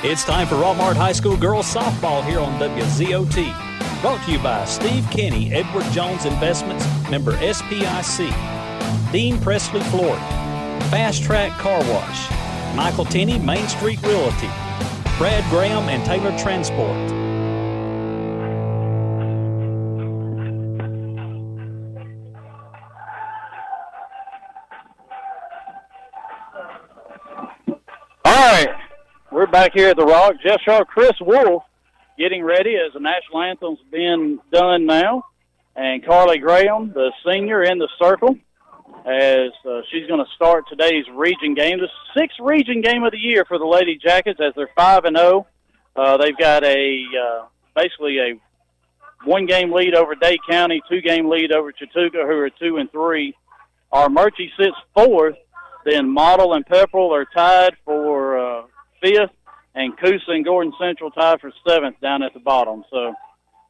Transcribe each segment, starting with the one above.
It's time for Rockmart High School girls softball here on WZOT. Brought to you by Steve Kenny, Edward Jones Investments, member SPIC, Dean Presley Florida, Fast Track Car Wash, Michael Tenney, Main Street Realty, Brad Graham, and Taylor Transport. All right, we're back here at the Rock. Jeff Shaw, Chris Wolf getting ready as the national anthem's been done now. And Carly Graham, the senior, in the circle as she's going to start today's region game. The sixth region game of the year for the Lady Jackets as they're 5-0. They've got basically a one-game lead over Dade County, two-game lead over Chattooga, who are 2-3. Armurchie sits fourth. Then Model and Pepperell are tied for fifth, and Coosa and Gordon Central tied for seventh down at the bottom. So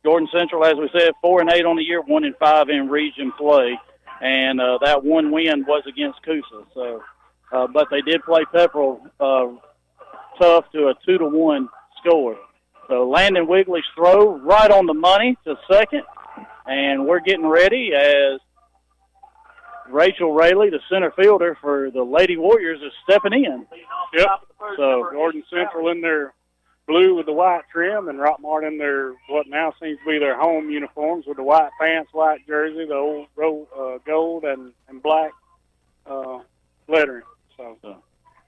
Gordon Central, as we said, 4-8 on the year, 1-5 in region play, and that one win was against Coosa. So, but they did play Pepperell tough to a 2-1 score. So Landon Wigley's throw right on the money to second, and we're getting ready as Rachel Rayleigh, the center fielder for the Lady Warriors, is stepping in. Yep. So Gordon Central in their blue with the white trim, and Rockmart in their what now seems to be their home uniforms with the white pants, white jersey, the old gold and black lettering. So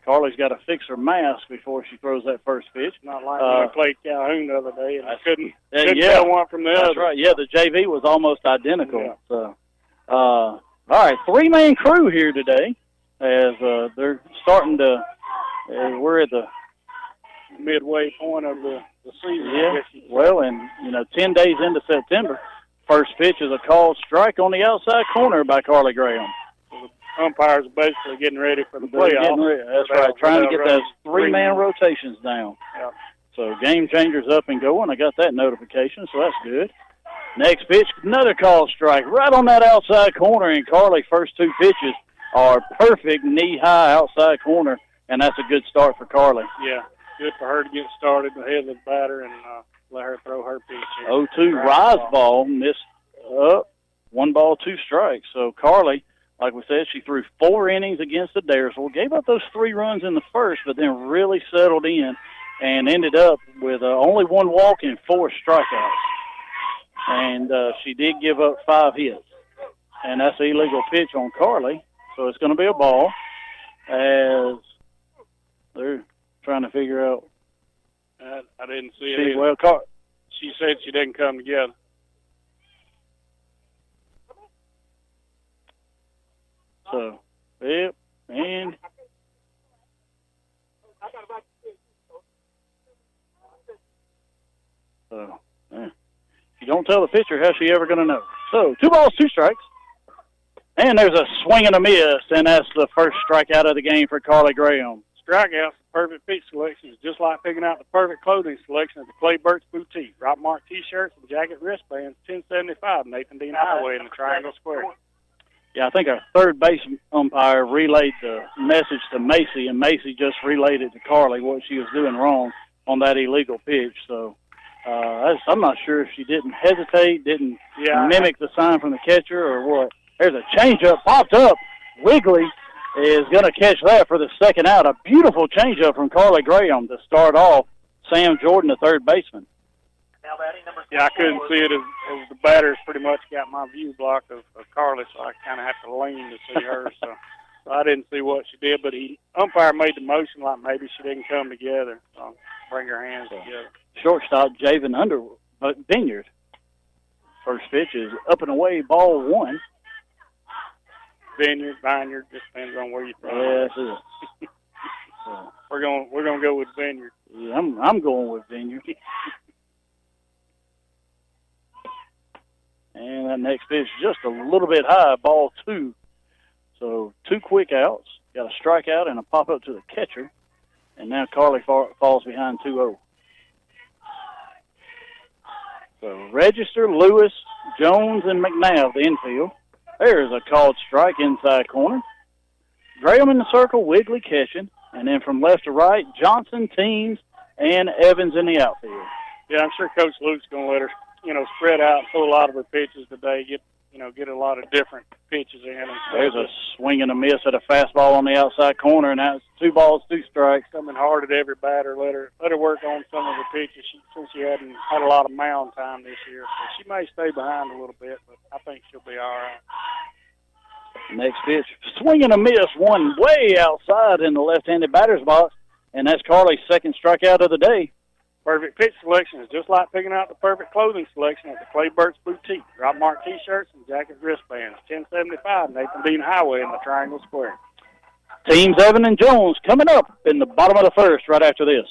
Carly's got to fix her mask before she throws that first pitch. Not like when I played Calhoun the other day, and I couldn't tell one from the other. That's right. Yeah, the JV was almost identical. Yeah. So, all right, three-man crew here today as they're starting to we're at the midway point of the season. Yeah, well, and, 10 days into September, first pitch is a called strike on the outside corner by Carly Graham. So the umpires are basically getting ready for the playoffs. That's right, trying to get those three-man rotations down. Yeah. So game changer's up and going. I got that notification, so that's good. Next pitch, another called strike right on that outside corner, and Carly's first two pitches are perfect knee-high outside corner, and that's a good start for Carly. Yeah, good for her to get started ahead of the batter and let her throw her pitch. 0-2 rise ball, missed up, 1 ball, 2 strikes. So Carly, like we said, she threw 4 innings against the Daresville, gave up those 3 runs in the first, but then really settled in and ended up with only 1 walk and 4 strikeouts. And she did give up 5 hits. And that's an illegal pitch on Carly. So it's going to be a ball as they're trying to figure out. I didn't see it. Well, she said she didn't come together. So, yep, and so, if you don't tell the pitcher, how's she ever going to know? So, 2 balls, 2 strikes. And there's a swing and a miss, and that's the first strikeout of the game for Carly Graham. Strikeouts, perfect pitch selection is just like picking out the perfect clothing selection at the Clay Burt's Boutique. Rockmart T-shirts and jacket wristbands, 1075 Nathan Dean Highway in the Triangle Square. Yeah, I think our third base umpire relayed the message to Macy, and Macy just relayed it to Carly, what she was doing wrong on that illegal pitch. So I'm not sure if she didn't hesitate, didn't mimic the sign from the catcher or what. There's a changeup popped up. Wigley is going to catch that for the second out. A beautiful changeup from Carly Graham to start off. Sam Jordan, the third baseman. Yeah, I couldn't see it as the batters pretty much got my view blocked of Carly, so I kind of have to lean to see her. So I didn't see what she did, but umpire made the motion like maybe she didn't come together. So bring her hands together. Shortstop Javen Vineyard. First pitch is up and away, ball 1. Vineyard, just depends on where you throw. Yeah, that's it. So we're gonna go with Vineyard. Yeah, I'm going with Vineyard. And that next pitch just a little bit high, ball 2. So 2 quick outs, got a strikeout and a pop up to the catcher, and now Carly falls behind 2-0. So Register, Lewis, Jones, and McNabb the infield. There's a called strike inside corner. Graham in the circle, Wigley catching. And then from left to right, Johnson, Teams, and Evans in the outfield. Yeah, I'm sure Coach Luke's going to let her, spread out and throw a lot of her pitches today, get a lot of different pitches in. There's a swing and a miss at a fastball on the outside corner, and that's 2 balls, 2 strikes. Coming hard at every batter. Let her work on some of the pitches since she hadn't had a lot of mound time this year. So she may stay behind a little bit, but I think she'll be all right. Next pitch, swing and a miss, one way outside in the left-handed batter's box, and that's Carly's second strikeout of the day. Perfect pitch selection is just like picking out the perfect clothing selection at the Clay Burt's Boutique. Rockmart T-shirts and jacket wristbands. 1075 Nathan Dean Highway in the Triangle Square. Teams Evan and Jones coming up in the bottom of the first right after this.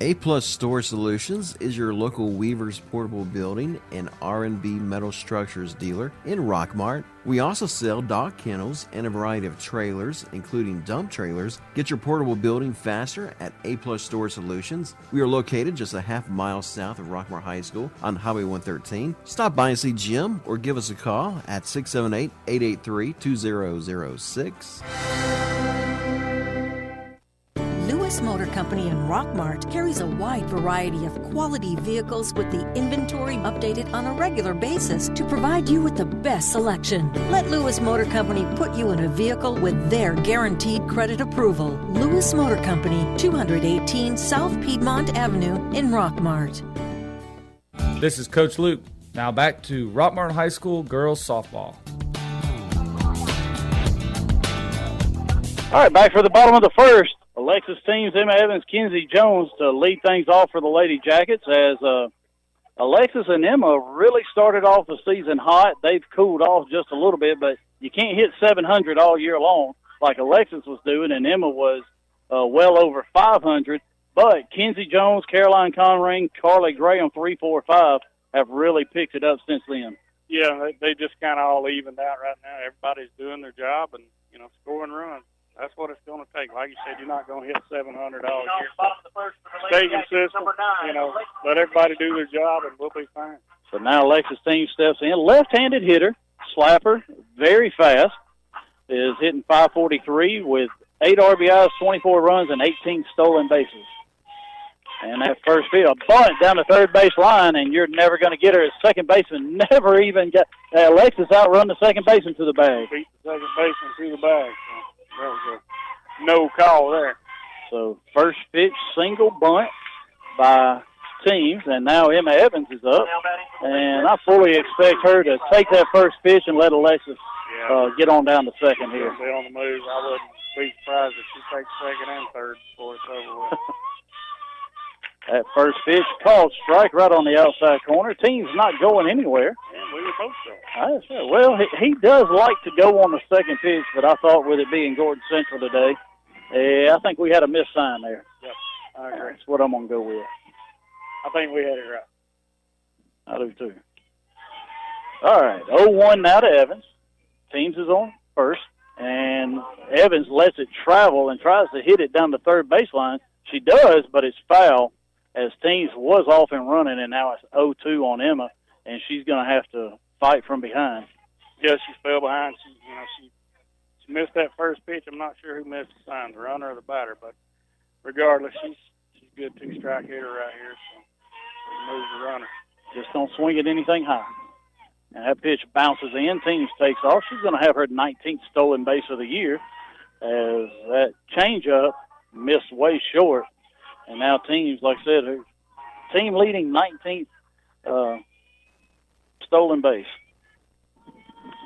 A-Plus Store Solutions is your local Weaver's Portable Building and R&B Metal Structures dealer in Rockmart. We also sell dock kennels and a variety of trailers, including dump trailers. Get your portable building faster at A-Plus Store Solutions. We are located just a half mile south of Rockmart High School on Highway 113. Stop by and see Jim or give us a call at 678-883-2006. Lewis Motor Company in Rockmart carries a wide variety of quality vehicles with the inventory updated on a regular basis to provide you with the best selection. Let Lewis Motor Company put you in a vehicle with their guaranteed credit approval. Lewis Motor Company, 218 South Piedmont Avenue in Rockmart. This is Coach Luke. Now back to Rockmart High School girls softball. All right, back for the bottom of the first. Alexis teams Emma Evans, Kinsey Jones to lead things off for the Lady Jackets as Alexis and Emma really started off the season hot. They've cooled off just a little bit, but you can't hit 700 all year long like Alexis was doing, and Emma was well over 500. But Kinsey Jones, Caroline Conring, Carly Graham, 3, 4, 5 have really picked it up since then. Yeah, they just kind of all evened out right now. Everybody's doing their job and, scoring runs. That's what it's going to take. Like you said, you're not going to hit 700 all year. Stay consistent, let everybody do their job, and we'll be fine. So now Alexis team steps in. Left-handed hitter, slapper, very fast, is hitting .543 with 8 RBIs, 24 runs, and 18 stolen bases. And that first field, bunt down the third base line, and you're never going to get her as second baseman. Never even got Alexis outrun the second baseman to the bag. Beat the second baseman to the bag. So that was a no call there. So first pitch, single bunt by teams, and now Emma Evans is up. And I fully expect her to take that first pitch and let Alexis get on down to second here. She'll be on the move. I wouldn't be surprised if she takes second and third before it's over with. That first pitch called strike right on the outside corner. Team's not going anywhere. Yeah, we were both so. Well, he does like to go on the second pitch, but I thought with it being Gordon Central today, I think we had a missed sign there. Yep, I agree. That's what I'm going to go with. I think we had it right. I do too. All right, 0-1 now to Evans. Teams is on first, and Evans lets it travel and tries to hit it down the third baseline. She does, but it's foul. As Teams was off and running, and now it's 0-2 on Emma, and she's going to have to fight from behind. Yeah, she fell behind. She missed that first pitch. I'm not sure who missed the sign, the runner or the batter, but regardless, she's a good 2-strike hitter right here, so move the runner. Just don't swing at anything high. And that pitch bounces in. Teams takes off. She's going to have her 19th stolen base of the year as that changeup missed way short. And now Teams, like I said, her team leading 19th stolen base.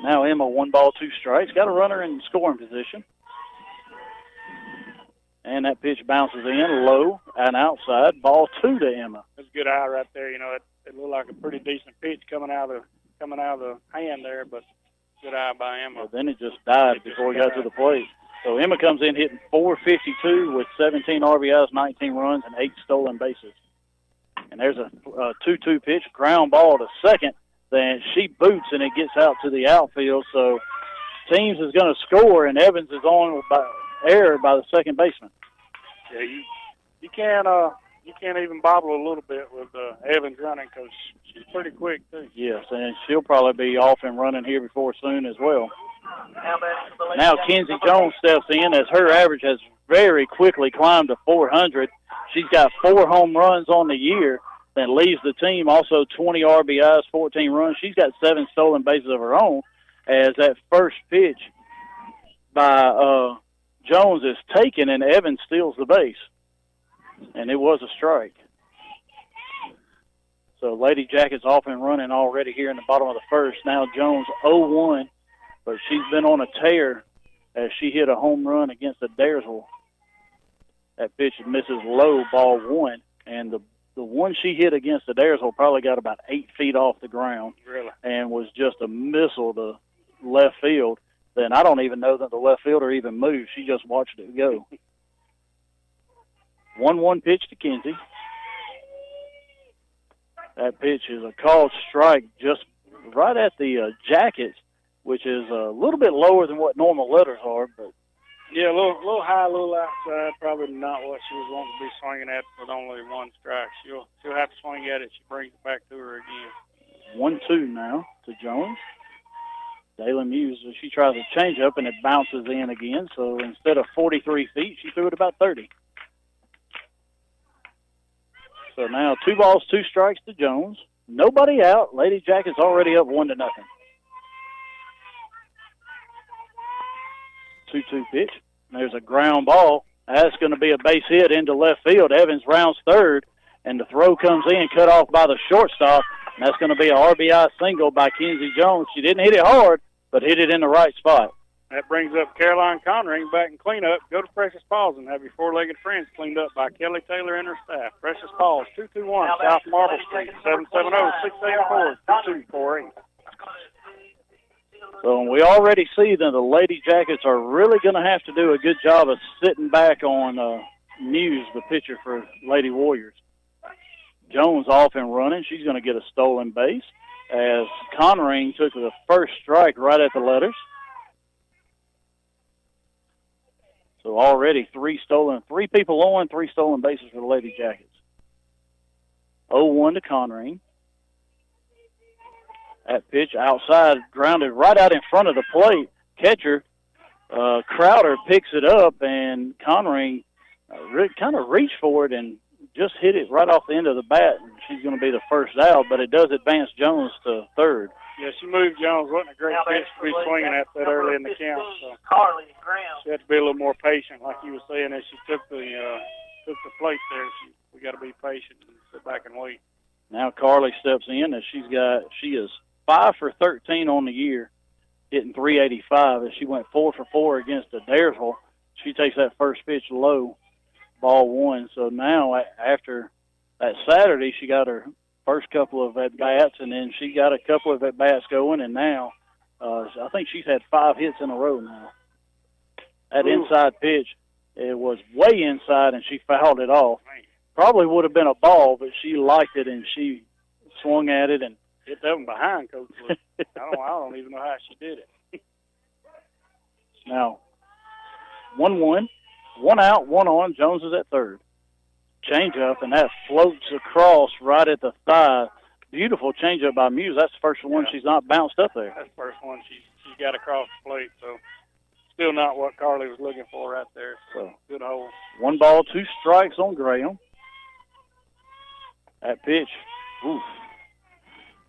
Now Emma 1 ball, 2 strikes. Got a runner in scoring position. And that pitch bounces in low and outside. Ball 2 to Emma. That's a good eye right there. It looked like a pretty decent pitch coming out of the hand there, but good eye by Emma. Well, then it just died before he got to the plate. So Emma comes in hitting .452 with 17 RBIs, 19 runs, and 8 stolen bases. And there's a 2-2 pitch, ground ball to second. Then she boots, and it gets out to the outfield. So Teams is going to score, and Evans is on by error by the second baseman. Yeah, you can't even bobble a little bit with Evans running because she's pretty quick too. Yes, and she'll probably be off and running here before soon as well. Now Kinsey Jones steps in as her average has very quickly climbed to 400. She's got 4 home runs on the year, then leads the team, also 20 RBIs, 14 runs. She's got 7 stolen bases of her own, as that first pitch by Jones is taken and Evans steals the base. And it was a strike. So Lady Jackets off and running already here in the bottom of the first. Now Jones 0-1, but she's been on a tear as she hit a home run against the Daresville. That pitch misses low, ball 1. And the one she hit against the Daresville probably got about 8 feet off the ground. Really? And was just a missile to left field. Then I don't even know that the left fielder even moved. She just watched it go. 1-1 pitch to Kinsey. That pitch is a called strike just right at the Jackets, which is a little bit lower than what normal letters are. But yeah, a little high, a little outside. Probably not what she was wanting to be swinging at with only 1 strike. She'll have to swing at it. She brings it back to her again. 1-2 now to Jones. Dayla Muse, she tries a changeup, and it bounces in again. So instead of 43 feet, she threw it about 30. So now 2 balls, 2 strikes to Jones. Nobody out. Lady Jackets already up 1-0. 2-2 pitch. There's a ground ball. That's going to be a base hit into left field. Evans rounds third, and the throw comes in, cut off by the shortstop. And that's going to be a RBI single by Kinsey Jones. She didn't hit it hard, but hit it in the right spot. That brings up Caroline Conring back in cleanup. Go to Precious Paws and have your 4-legged friends cleaned up by Kelly Taylor and her staff. Precious Paws, 221 South Marble Street, 770-684-2248. So we already see that the Lady Jackets are really going to have to do a good job of sitting back on Muse, the pitcher for Lady Warriors. Jones off and running. She's going to get a stolen base as Conring took the first strike right at the letters. So already 3 people on, 3 stolen bases for the Lady Jackets. 0-1 to Conring. That pitch outside, grounded right out in front of the plate. Catcher, Crowder picks it up, and Conring kind of reached for it and just hit it right off the end of the bat. And she's going to be the first out, but it does advance Jones to third. Yeah, she moved Jones. Wasn't a great pitch to be swinging at that early in the count. So she had to be a little more patient, like you were saying, as she took the plate there. We got to be patient and sit back and wait. Now Carly steps in as she is 5 for 13 on the year, hitting .385 as she went 4 for 4 against the Daresville. She takes that first pitch low, ball 1. So now after that Saturday, she got her first couple of at-bats, and then she got a couple of at-bats going, and now I think she's had 5 hits in a row now. That inside pitch, it was way inside, and she fouled it off. Probably would have been a ball, but she liked it, and she swung at it and hit that one behind, Coach Luke. I don't even know how she did it. Now, 1-1, 1 out, 1 on. Jones is at third. Changeup, and that floats across right at the thigh. Beautiful changeup by Muse. That's the first one she's not bounced up there. That's the first one she got across the plate, so still not what Carly was looking for right there. So good hole. 1 ball, 2 strikes on Graham. That pitch,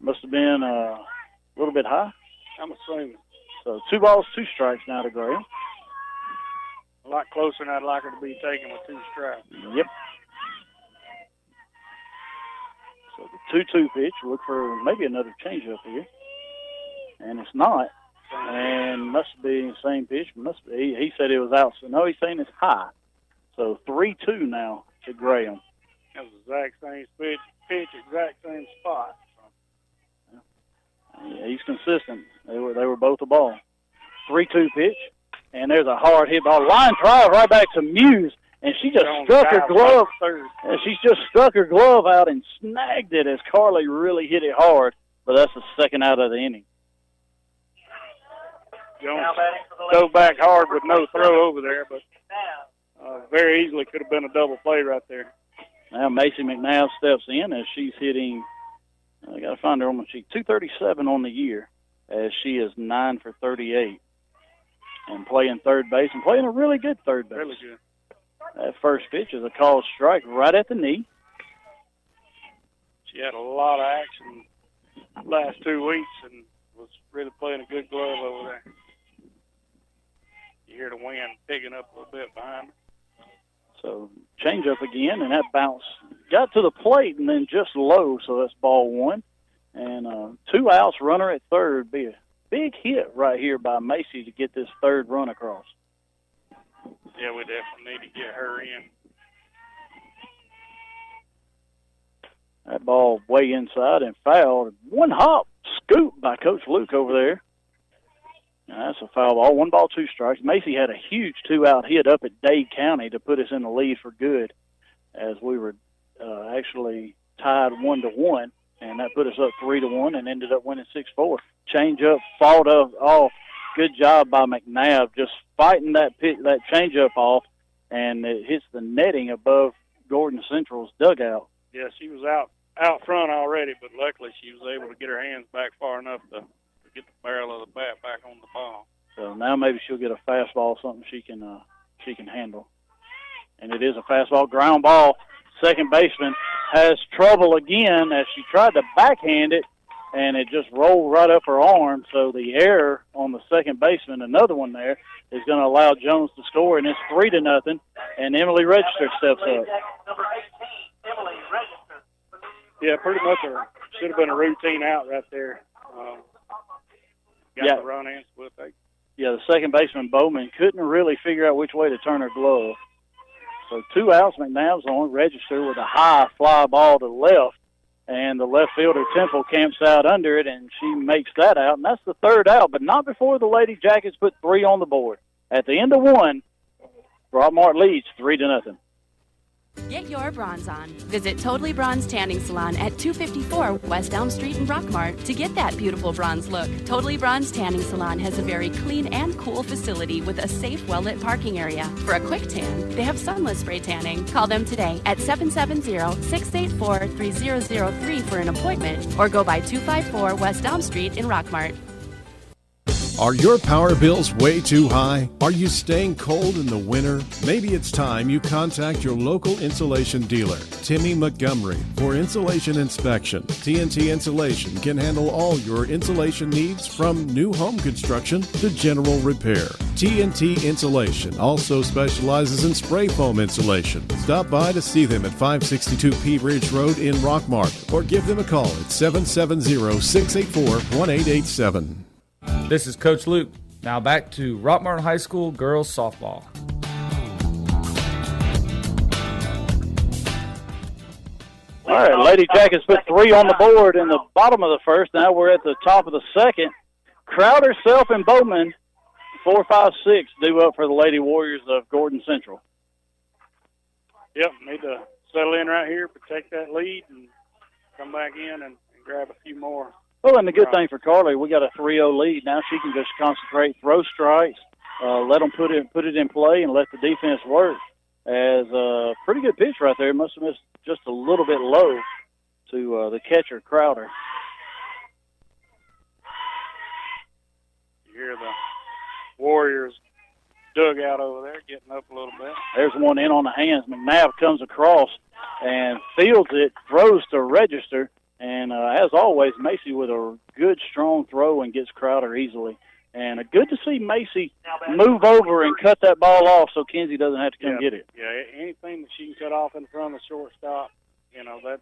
must have been a little bit high. I'm assuming. So 2 balls, 2 strikes now to Graham. A lot closer than I'd like her to be taken with 2 strikes. Yep. So the 2-2 pitch, look for maybe another changeup here. And it's not. And must be the same pitch. He said it was out. So no, he's saying it's high. So 3-2 now to Graham. That was the exact same pitch, exact same spot. Yeah, he's consistent. They were both a ball. 3-2 pitch, and there's a hard hit ball. Line drive right back to Muse, and she just struck her glove. And she's just struck her glove out and snagged it as Carly really hit it hard. But that's the second out of the inning. Jones dove back hard with no throw over there, but very easily could have been a double play right there. Now Macy McNabb steps in as she's hitting, I got to find her on my sheet, 237 on the year, as she is 9 for 38 and playing third base and playing a really good third base. Really good. That first pitch is a called strike right at the knee. She had a lot of action last 2 weeks and was really playing a good glove over there. You hear the wind picking up a little bit behind her. So change up again, and that bounce got to the plate and then just low, so that's ball one. And 2 outs, runner at third. Be a big hit right here by Macy to get this third run across. Yeah, we definitely need to get her in. That ball way inside and fouled. One hop scoop by Coach Luke over there. Now that's a foul ball. 1 ball, 2 strikes. Macy had a huge 2-out hit up at Dade County to put us in the lead for good, as we were actually tied 1-1, and that put us up 3-1 and ended up winning 6-4. Change up, fought off. Good job by McNabb, just fighting that change up off, and it hits the netting above Gordon Central's dugout. Yeah, she was out front already, but luckily she was able to get her hands back far enough to get the barrel of the bat back on the ball. So now maybe she'll get a fastball, something she can handle. And it is a fastball, ground ball. Second baseman has trouble again as she tried to backhand it, and it just rolled right up her arm. So the error on the second baseman, another one there, is going to allow Jones to score, and it's 3-0. And Emily Register steps up. Yeah, pretty much should have been a routine out right there. Got the run in split. Yeah, the second baseman, Bowman, couldn't really figure out which way to turn her glove. So 2 outs, McNabb's on. Register with a high fly ball to left, and the left fielder, Temple, camps out under it, and she makes that out. And that's the 3rd out, but not before the Lady Jackets put 3 on the board. At the end of 1, Rockmart leads 3-0. Get your bronze on. Visit Totally Bronze Tanning Salon at 254 West Elm Street in Rockmart to get that beautiful bronze look. Totally Bronze Tanning Salon has a very clean and cool facility with a safe, well-lit parking area. For a quick tan, they have sunless spray tanning. Call them today at 770-684-3003 for an appointment or go by 254 West Elm Street in Rockmart. Are your power bills way too high? Are you staying cold in the winter? Maybe it's time you contact your local insulation dealer, Timmy Montgomery, for insulation inspection. TNT Insulation can handle all your insulation needs from new home construction to general repair. TNT Insulation also specializes in spray foam insulation. Stop by to see them at 562 Pea Ridge Road in Rockmart or give them a call at 770-684-1887. This is Coach Luke. Now back to Rockmart High School girls softball. All right, Lady Jackets put 3 on the board in the bottom of the first. Now we're at the top of the second. Crowder, Self, and Bowman, 4, 5, 6, due up for the Lady Warriors of Gordon Central. Yep, need to settle in right here, protect that lead, and come back in and grab a few more. Well, and the good thing for Carly, we got a 3-0 lead. Now she can just concentrate, throw strikes, let them put it in play, and let the defense work. As a pretty good pitch right there. Must have missed just a little bit low to the catcher, Crowder. You hear the Warriors dugout over there getting up a little bit. There's one in on the hands. McNabb comes across and fields it, throws to Register. And as always, Macy with a good, strong throw and gets Crowder easily. And good to see Macy move over and cut that ball off so Kenzie doesn't have to come get it. Yeah, anything that she can cut off in front of the shortstop,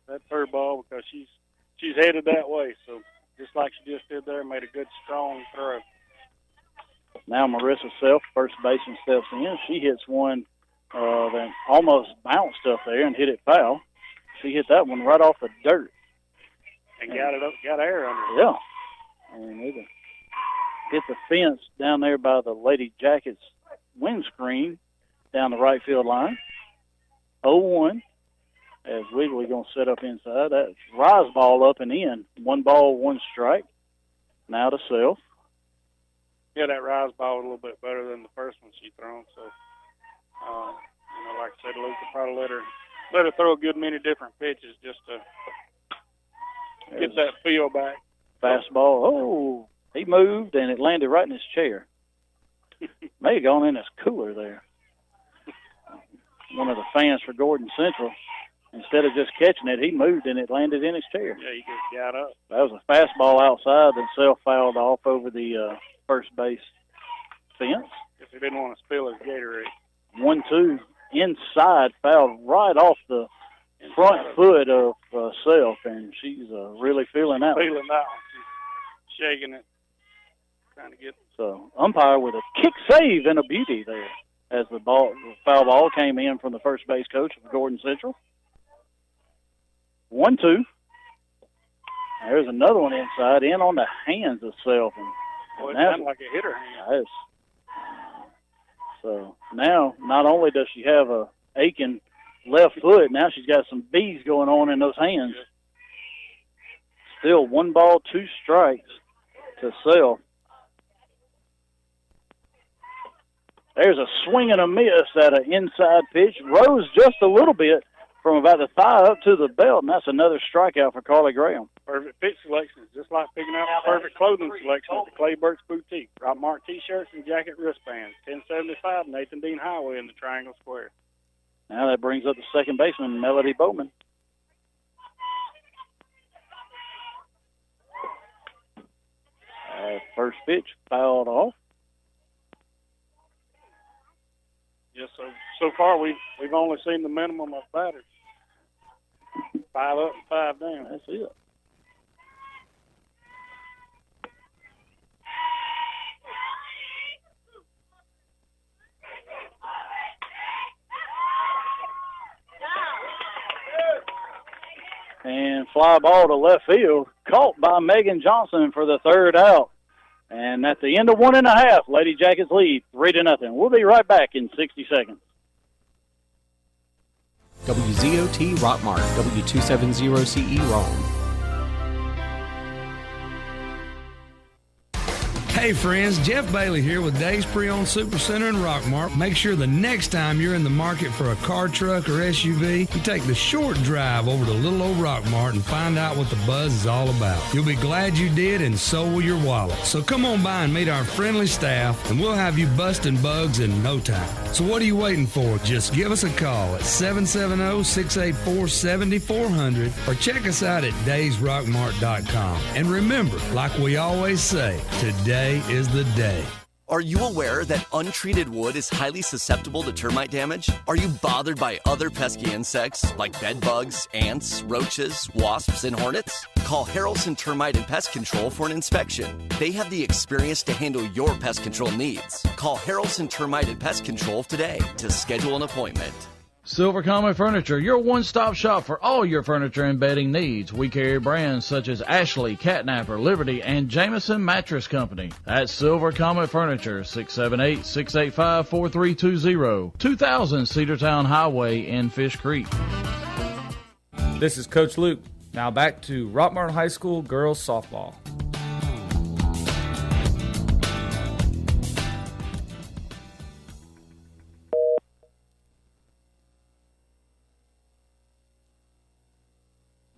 that's her ball because she's headed that way. So just like she just did there, made a good, strong throw. Now Marissa Self, first baseman, steps in. She hits one that almost bounced up there and hit it foul. She hit that one right off the dirt. And got it up, got air under it. Yeah. And it hit the fence down there by the Lady Jackets windscreen down the right field line. 0-1 as Wiggly going to set up inside. That's rise ball up and in. 1 ball, 1 strike. Now to Self. Yeah, that rise ball was a little bit better than the first one she thrown. So, like I said, Luke will probably let her throw a good many different pitches just to get that feel back. Fastball. Oh, he moved, and it landed right in his chair. May have gone in his cooler there. one of the fans for Gordon Central. Instead of just catching it, he moved and it landed in his chair. Yeah, he just got up. That was a fastball outside that self-fouled off over the first base fence. Guess he didn't want to spill his Gatorade. 1-2 inside, fouled right off the front foot of Self, and she's really feeling that one. Feeling that one. She's shaking it, trying to get. So umpire with a kick save and a beauty there as the foul ball came in from the first base coach of Gordon Central. 1-2. There's another one inside, in on the hands of Self. Well, it sounded like a hitter hand. Yes. So now, not only does she have a aching left foot, now she's got some bees going on in those hands. Still 1 ball, 2 strikes to Self. There's a swing and a miss at an inside pitch. Rose just a little bit from about the thigh up to the belt, and that's another strikeout for Carly Graham. Perfect pitch selection, just like picking out the perfect clothing selection at the Clay Burks Boutique. Rockmart T-shirts and jacket wristbands. 1075 Nathan Dean Highway in the Triangle Square. Now that brings up the second baseman, Melody Bowman. First pitch fouled off. Yes, so far we've only seen the minimum of batters. 5 up and 5 down. That's it. And fly ball to left field, caught by Megan Johnson for the third out. And at the end of 1.5, Lady Jackets lead 3-0. We'll be right back in 60 seconds. WZOT Rockmart, W270CE Rome. Hey friends, Jeff Bailey here with Dave's Pre-Owned Super Center in Rockmart. Make sure the next time you're in the market for a car, truck, or SUV, you take the short drive over to little old Rockmart and find out what the buzz is all about. You'll be glad you did, and so will your wallet. So come on by and meet our friendly staff, and we'll have you busting bugs in no time. So what are you waiting for? Just give us a call at 770-684-7400 or check us out at daysrockmart.com. And remember, like we always say, today is the day. Are you aware that untreated wood is highly susceptible to termite damage? Are you bothered by other pesky insects like bed bugs, ants, roaches, wasps, and hornets? Call Harrelson Termite and Pest Control for an inspection. They have the experience to handle your pest control needs. Call Harrelson Termite and Pest Control today to schedule an appointment. Silver Comet Furniture, your one-stop shop for all your furniture and bedding needs. We carry brands such as Ashley, Catnapper, Liberty, and Jameson Mattress Company. That's Silver Comet Furniture, 678-685-4320, 2000 Cedartown Highway in Fish Creek. This is Coach Luke. Now back to Rockmart High School girls softball.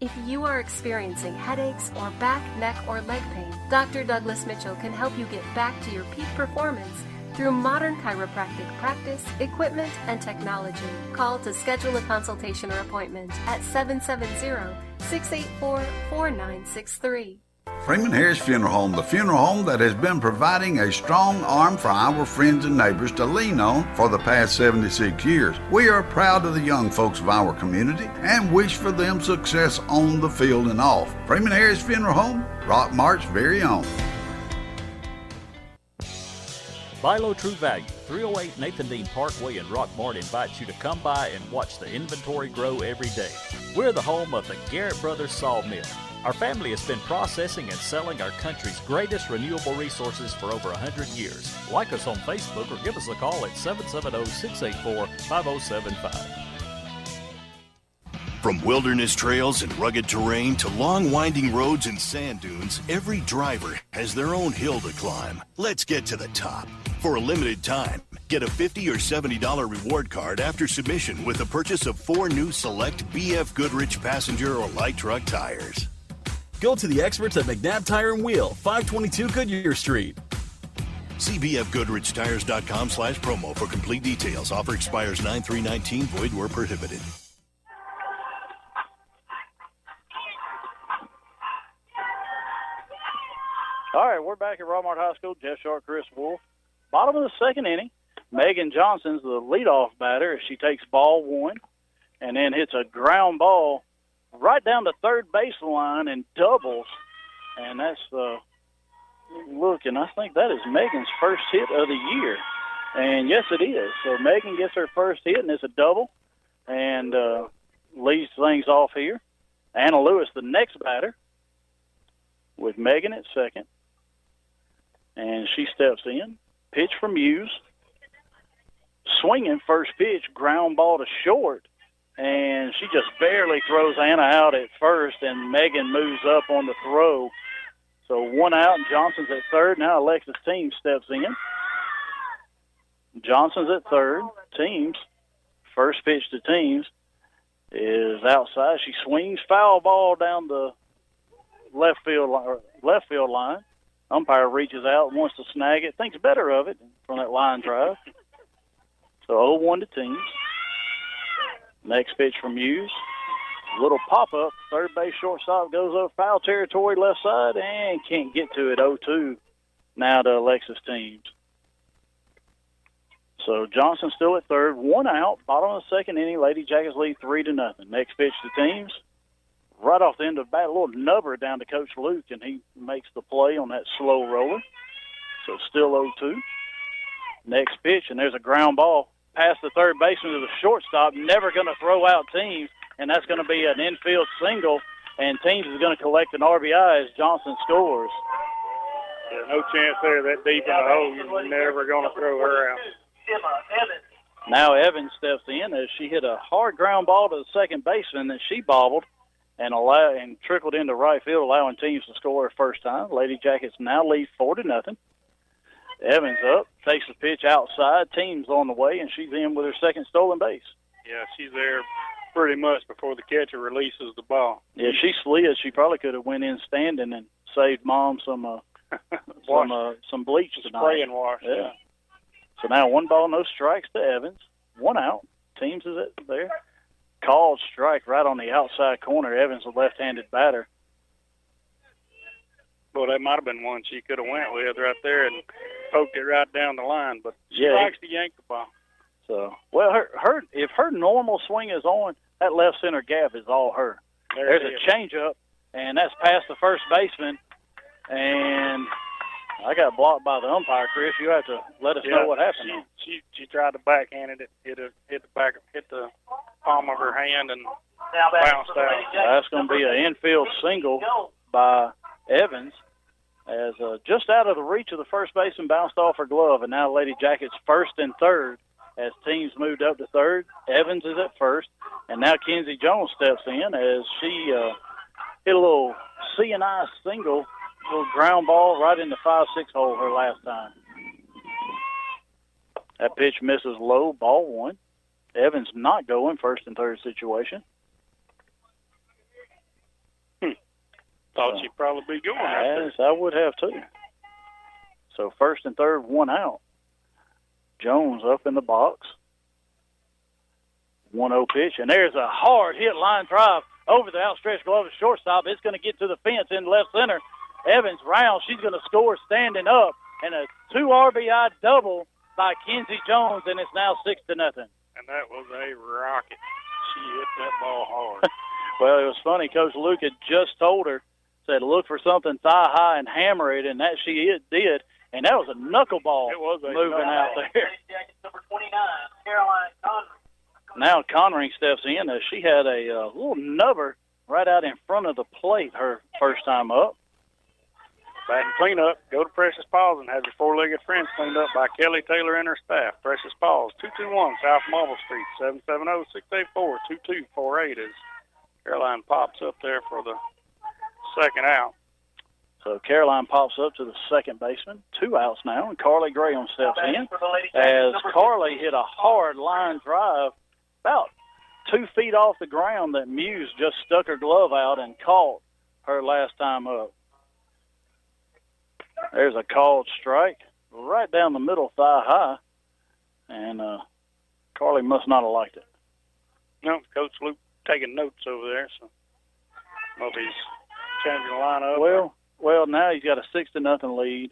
If you are experiencing headaches or back, neck, or leg pain, Dr. Douglas Mitchell can help you get back to your peak performance through modern chiropractic practice, equipment, and technology. Call to schedule a consultation or appointment at 770-684-4963. Freeman Harris Funeral Home, the funeral home that has been providing a strong arm for our friends and neighbors to lean on for the past 76 years. We are proud of the young folks of our community and wish for them success on the field and off. Freeman Harris Funeral Home, Rockmart's very own. Buy Low True Value, 308 Nathan Dean Parkway in Rockmart invites you to come by and watch the inventory grow every day. We're the home of the Garrett Brothers Sawmill. Our family has been processing and selling our country's greatest renewable resources for over 100 years. Like us on Facebook or give us a call at 770-684-5075. From wilderness trails and rugged terrain to long winding roads and sand dunes, every driver has their own hill to climb. Let's get to the top. For a limited time, get a $50 or $70 reward card after submission with the purchase of 4 new select BF Goodrich passenger or light truck tires. Go to the experts at McNabb Tire and Wheel, 522 Goodyear Street. See bfgoodrichtires.com/promo for complete details. Offer expires 9/3/19. Void where prohibited. All right, we're back at Rockmart High School. Jeff Sharp, Chris Wolf. Bottom of the second inning. Megan Johnson's the leadoff batter as she takes ball one and then hits a ground ball right down the third baseline and doubles. And that's and I think that is Megan's first hit of the year. And, yes, it is. So Megan gets her first hit, and it's a double and leads things off here. Anna Lewis, the next batter, with Megan at second. And she steps in. Pitch from Hughes. Swinging first pitch, ground ball to short. And she just barely throws Anna out at first, and Megan moves up on the throw. So one out, and Johnson's at third. Now Alexis Teams steps in. Johnson's at third. Teams, first pitch to Teams, is outside. She swings foul ball down the left field line. Umpire reaches out, wants to snag it, thinks better of it from that line drive. So 0-1 to Teams. Next pitch from Hughes. Little pop-up. Third base shortstop goes up foul territory left side and can't get to it. 0-2 now to Alexis Teams. So Johnson still at third. One out. Bottom of the second inning. Lady Jackets lead 3-0. Next pitch to Teams. Right off the end of the bat, a little nubber down to Coach Luke, and he makes the play on that slow roller. So still 0-2. Next pitch, and there's a ground ball past the third baseman to the shortstop. Never going to throw out Teams, and that's going to be an infield single, and Teams is going to collect an RBI as Johnson scores. Yeah, no chance there. That deep in the hole, you're never going to throw her out. Now Evans steps in as she hit a hard ground ball to the second baseman that she bobbled and trickled into right field, allowing Teams to score her first time. Lady Jackets now lead 4-0. Evans up, takes the pitch outside. Teams on the way, and she's in with her second stolen base. Yeah, she's there pretty much before the catcher releases the ball. Yeah, she slid. She probably could have went in standing and saved Mom some bleach tonight. Spray and wash. Yeah. So now 1 ball, no strikes to Evans. 1 out. Teams is there. Called strike right on the outside corner. Evans, a left-handed batter. Well, that might have been one she could have went with right there and poked it right down the line, but she likes to yank the ball. So, well, if her normal swing is on, that left center gap is all her. There's a changeup, and that's past the first baseman, and I got blocked by the umpire. Chris, you have to let us know what happened. She tried to backhand it, hit the palm of her hand, and bounced out. That's going to be an infield single by Evans, as just out of the reach of the first baseman, bounced off her glove, and now Lady Jackets first and third as Teams moved up to third. Evans is at first, and now Kenzie Jones steps in as she hit a little C&I single, little ground ball right in the 5-6 hole her last time. That pitch misses low, ball one. Evans not going, first and third situation. Thought she'd probably be going. Yes, I would have too. So first and third, 1 out. Jones up in the box. 1-0 pitch, and there's a hard hit line drive over the outstretched glove of shortstop. It's going to get to the fence in left center. Evans rounds. She's going to score standing up, and a 2 RBI double by Kenzie Jones, and it's now 6-0. And that was a rocket. She hit that ball hard. Well, it was funny. Coach Luke had just told her, said, look for something thigh high and hammer it, and that she did. And that was a knuckleball moving out there. Number 29, Caroline Connery. Now Connery steps in as she had a little nubber right out in front of the plate her first time up. Back and clean up. Go to Precious Paws and have your four-legged friends cleaned up by Kelly Taylor and her staff. Precious Paws, 221 South Marble Street, 770-684-2248 as Caroline pops up there for the second out. So Caroline pops up to the second baseman. 2 outs now, and Carly Graham steps in as Carly hit a hard line drive about 2 feet off the ground that Muse just stuck her glove out and caught her last time up. There's a called strike. right down the middle, thigh high, and Carly must not have liked it. No, Coach Luke taking notes over there, so hope he's changing the lineup. Well, now he's got a 6-0 lead,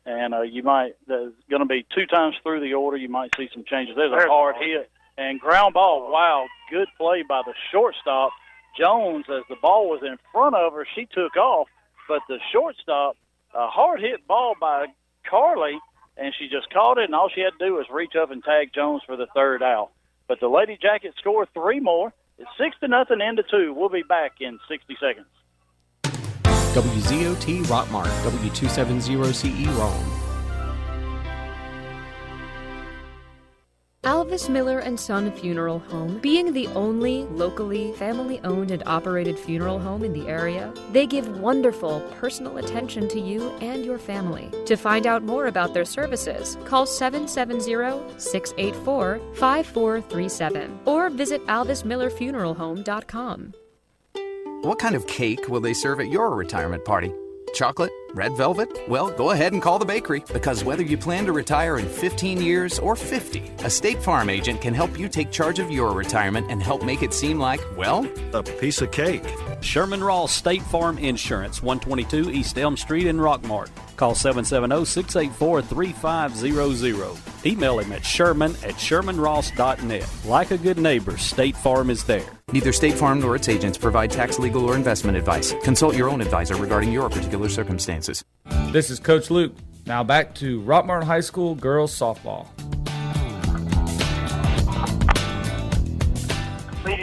and there's going to be 2 times through the order. You might see some changes. There's a hard hit and ground ball. Wow, good play by the shortstop Jones. As the ball was in front of her, she took off, but the shortstop, a hard hit ball by Carly, and she just caught it, and all she had to do was reach up and tag Jones for the 3rd out. But the Lady Jackets score 3 more. It's 6-0 into 2. We'll be back in 60 seconds. WZOT Rockmart, W270CE Rome. Alvis Miller & Son Funeral Home, being the only locally family-owned and operated funeral home in the area, they give wonderful personal attention to you and your family. To find out more about their services, call 770-684-5437 or visit alvismillerfuneralhome.com. What kind of cake will they serve at your retirement party? Chocolate? Red velvet? Well, go ahead and call the bakery, because whether you plan to retire in 15 years or 50, a State Farm agent can help you take charge of your retirement and help make it seem like, well, a piece of cake. Sherman Ross State Farm Insurance, 122 East Elm Street in Rockmart. Call 770-684-3500. Email him at sherman@shermanross.net. Like a good neighbor, State Farm is there. Neither State Farm nor its agents provide tax, legal, or investment advice. Consult your own advisor regarding your particular circumstances. This is Coach Luke. Now back to Rockmart High School girls softball.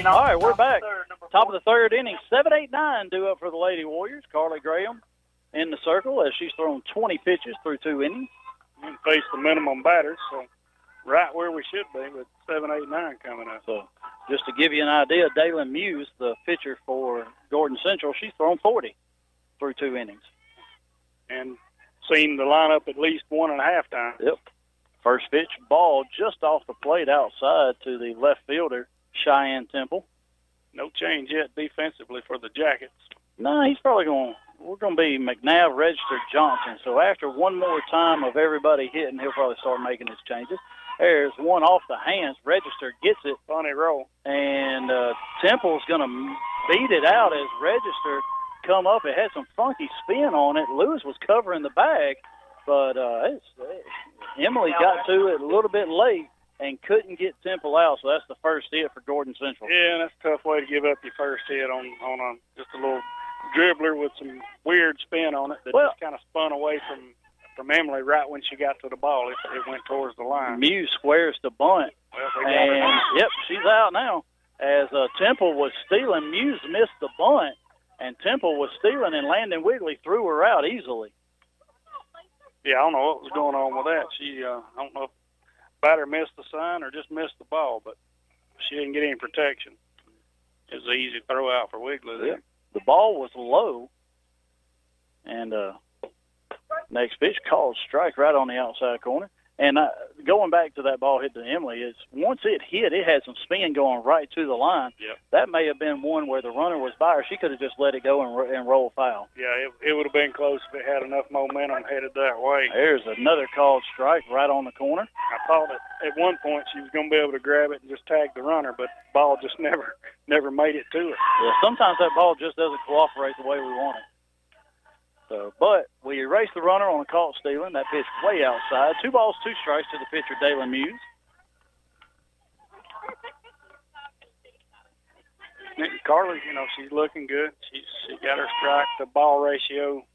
All right, we're back. Top of the 3rd inning, 7-8-9 due up for the Lady Warriors. Carly Graham in the circle as she's thrown 20 pitches through 2 innings. And face the minimum batters, so right where we should be with 7-8-9 coming up. So just to give you an idea, Dalen Muse, the pitcher for Gordon Central, she's thrown 40 through 2 innings. And seen the lineup at least 1.5 times. Yep. First pitch, ball just off the plate outside to the left fielder, Cheyenne Temple. No change yet defensively for the Jackets. No, we're going to be McNabb, registered Johnson. So after one more time of everybody hitting, he'll probably start making his changes. There's one off the hands. Register gets it. Funny roll. And Temple's going to beat it out as Register come up. It had some funky spin on it. Lewis was covering the bag, but Emily got to it a little bit late and couldn't get Temple out, so that's the first hit for Gordon Central. Yeah, and that's a tough way to give up your first hit on just a little dribbler with some weird spin on it that just kind of spun away from Emily right when she got to the ball. It went towards the line. Muse squares to bunt, yep, she's out now. As Temple was stealing, Muse missed the bunt, and Temple was stealing, and Landon Wigley threw her out easily. Yeah, I don't know what was going on with that. I don't know if batter missed the sign or just missed the ball, but she didn't get any protection. It was an easy throw out for Wigley there. Yeah. The ball was low, and next pitch called strike right on the outside corner. And going back to that ball hit to Emily, is once it hit, it had some spin going right to the line. Yep. That may have been one where the runner was by her. She could have just let it go and roll foul. Yeah, it would have been close if it had enough momentum headed that way. There's another called strike right on the corner. I thought that at one point she was going to be able to grab it and just tag the runner, but the ball just never made it to her. Yeah, sometimes that ball just doesn't cooperate the way we want it. So, but we erased the runner on a caught stealing. That pitch way outside. 2 balls, 2 strikes to the pitcher, Dalen Muse. Carly, she's looking good. She got her strike to ball ratio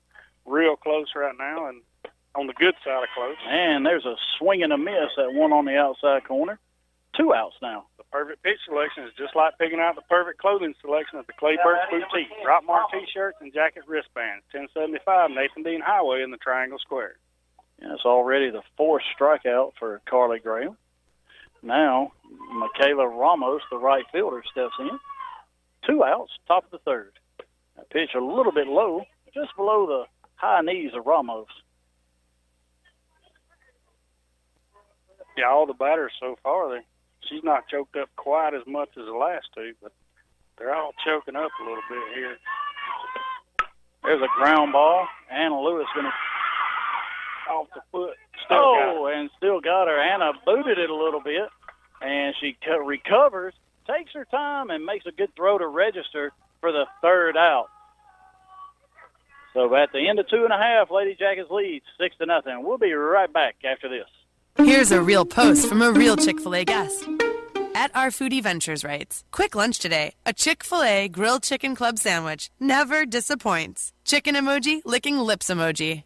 real close right now, and on the good side of close. And there's a swing and a miss, that one on the outside corner. 2 outs now. The perfect pitch selection is just like picking out the perfect clothing selection at the Clay Burke Boutique. Rockmart T-shirts and jacket wristbands. 1075 Nathan Dean Highway in the Triangle Square. And it's already the 4th strikeout for Carly Graham. Now, Michaela Ramos, the right fielder, steps in. 2 outs, top of the 3rd. That pitch a little bit low, just below the high knees of Ramos. Yeah, all the batters so far, she's not choked up quite as much as the last 2, but they're all choking up a little bit here. There's a ground ball. Anna Lewis going to off the foot still got her. Anna booted it a little bit, and she recovers, takes her time, and makes a good throw to Register for the third out. So at the end of 2.5, Lady Jackets leads 6-0. We'll be right back after this. Here's a real post from a real Chick-fil-A guest. At Our Foodie Ventures writes, quick lunch today. A Chick-fil-A grilled chicken club sandwich never disappoints. Chicken emoji, licking lips emoji.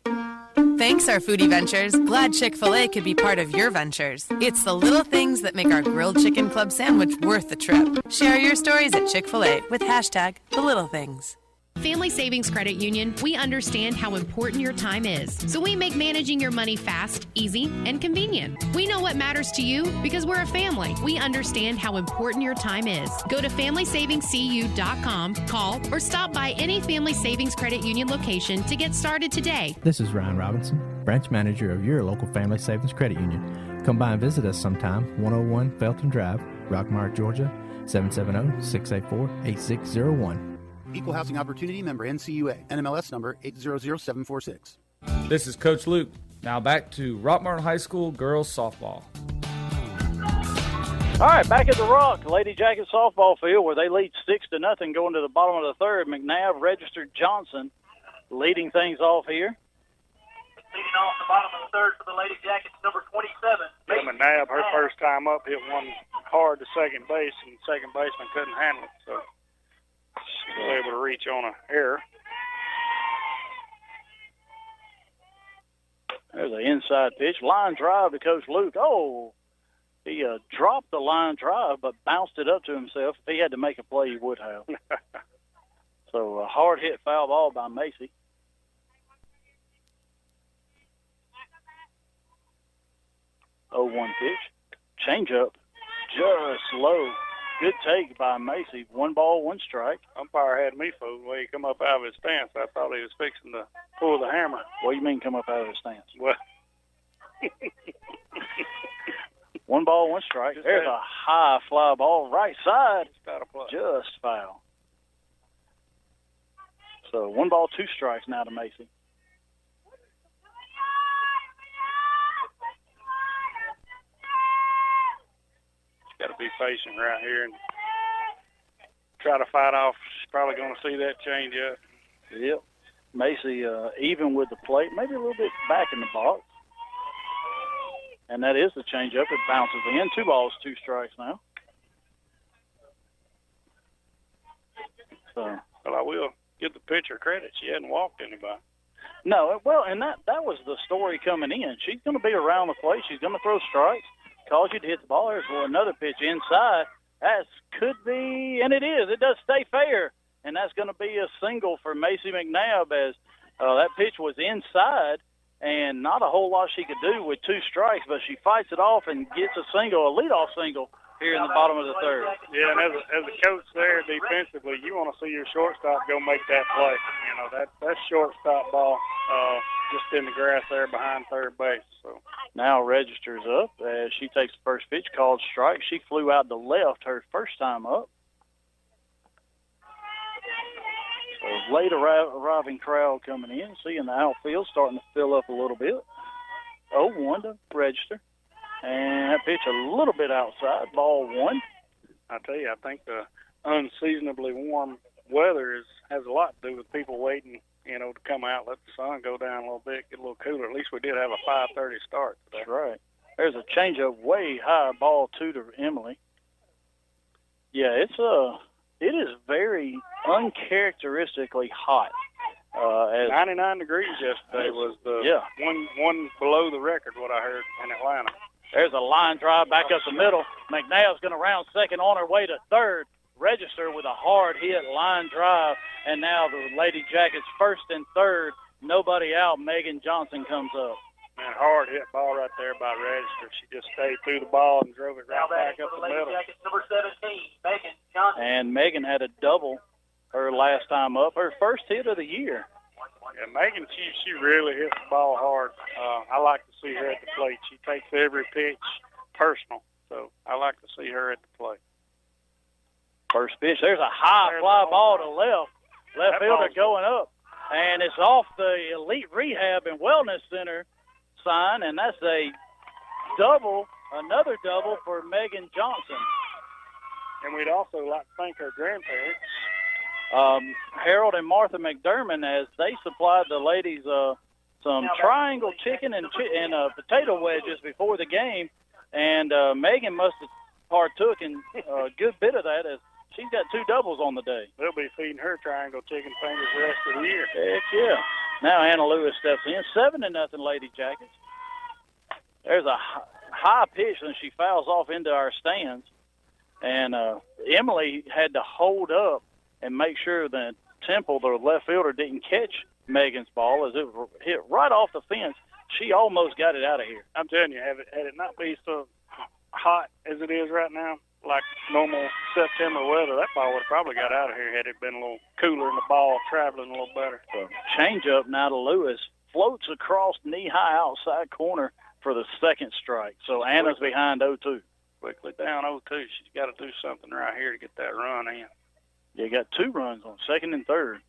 Thanks, Our Foodie Ventures. Glad Chick-fil-A could be part of your ventures. It's the little things that make our grilled chicken club sandwich worth the trip. Share your stories at Chick-fil-A with hashtag the little things. Family Savings Credit Union, we understand how important your time is. So we make managing your money fast, easy, and convenient. We know what matters to you because we're a family. We understand how important your time is. Go to FamilySavingsCU.com, call, or stop by any Family Savings Credit Union location to get started today. This is Ryan Robinson, branch manager of your local Family Savings Credit Union. Come by and visit us sometime, 101 Felton Drive, Rockmart, Georgia, 770-684-8601. Equal Housing Opportunity member NCUA, NMLS number 800746. This is Coach Luke. Now back to Rockmart High School girls softball. All right, back at the Rock, Lady Jacket softball field where they lead 6-0 going to the bottom of the third. McNabb, Register, Johnson leading things off here. Leading off the bottom of the third for the Lady Jackets, number 27. Yeah, McNabb, her first time up, hit one hard to second base, and second baseman couldn't handle it, so she was able to reach on an error. There's an inside pitch. Line drive to Coach Luke. Oh, he dropped the line drive but bounced it up to himself. If he had to make a play, he would have. So a hard-hit foul ball by Macy. Oh, 1 pitch. Changeup. Just low. Good take by Macy. 1 ball, 1 strike. Umpire had me fooled. When he come up out of his stance, I thought he was fixing to pull the hammer. What do you mean come up out of his stance? Well, 1 ball, 1 strike. There's a high fly ball right side. Just foul. So 1 ball, 2 strikes now to Macy. Got to be patient right here and try to fight off. She's probably going to see that change up. Yep. Macy even with the plate, maybe a little bit back in the box. And that is the changeup. It bounces in. 2 balls, 2 strikes now. So, well, I will give the pitcher credit. She hadn't walked anybody. No, well, and that was the story coming in. She's going to be around the plate. She's going to throw strikes. Cause you to hit the ball. There's another pitch inside. That could be, and it is. It does stay fair, and that's going to be a single for Macy McNabb as that pitch was inside, and not a whole lot she could do with 2 strikes, but she fights it off and gets a single, a leadoff single here in the bottom of the third. Yeah, and as a coach there defensively, you want to see your shortstop go make that play. You know, that shortstop ball just in the grass there behind third base. So now Register's up as she takes the first pitch, called strike. She flew out to left her first time up. So late arriving crowd coming in, seeing the outfield starting to fill up a little bit. 0-1 to Register. And that pitch a little bit outside, ball 1. I tell you, I think the unseasonably warm weather has a lot to do with people waiting, to come out, let the sun go down a little bit, get a little cooler. At least we did have a 5:30 start today. That's right. There's a changeup way high, ball 2 to Emily. Yeah, it is very uncharacteristically hot. 99 degrees yesterday was the one below the record, what I heard in Atlanta. There's a line drive back up the middle. McNabb's going to round second on her way to third. Register with a hard hit line drive. And now the Lady Jackets first and third. Nobody out. Megan Johnson comes up. Man, hard hit ball right there by Register. She just stayed through the ball and drove it right back up the middle. Lady Jackets, number 17, Megan Johnson. And Megan had a double her last time up. Her first hit of the year. Yeah, Megan, she really hits the ball hard. I like to see her at the plate. She takes every pitch personal, so I like to see her at the plate. First pitch. There's a high fly ball to left. Left fielder going up, and it's off the Elite Rehab and Wellness Center sign, and that's a double, another double for Megan Johnson. And we'd also like to thank her grandparents. Harold and Martha McDermott, as they supplied the ladies some triangle chicken and potato wedges before the game, and Megan must have partook in a good bit of that, as she's got 2 doubles on the day. They'll be feeding her triangle chicken fingers the rest of the year. Heck yeah. Now Anna Lewis steps in, 7-0 Lady Jackets. There's a high pitch, and she fouls off into our stands. And Emily had to hold up and make sure that Temple, the left fielder, didn't catch Megan's ball as it hit right off the fence. She almost got it out of here. I'm telling you, had it not been so hot as it is right now, like normal September weather, that ball would have probably got out of here had it been a little cooler and the ball traveling a little better. So change up now to Lewis. Floats across knee-high outside corner for the second strike. So Anna's behind 0-2. Quickly down 0-2. She's got to do something right here to get that run in. You got 2 runs on second and third.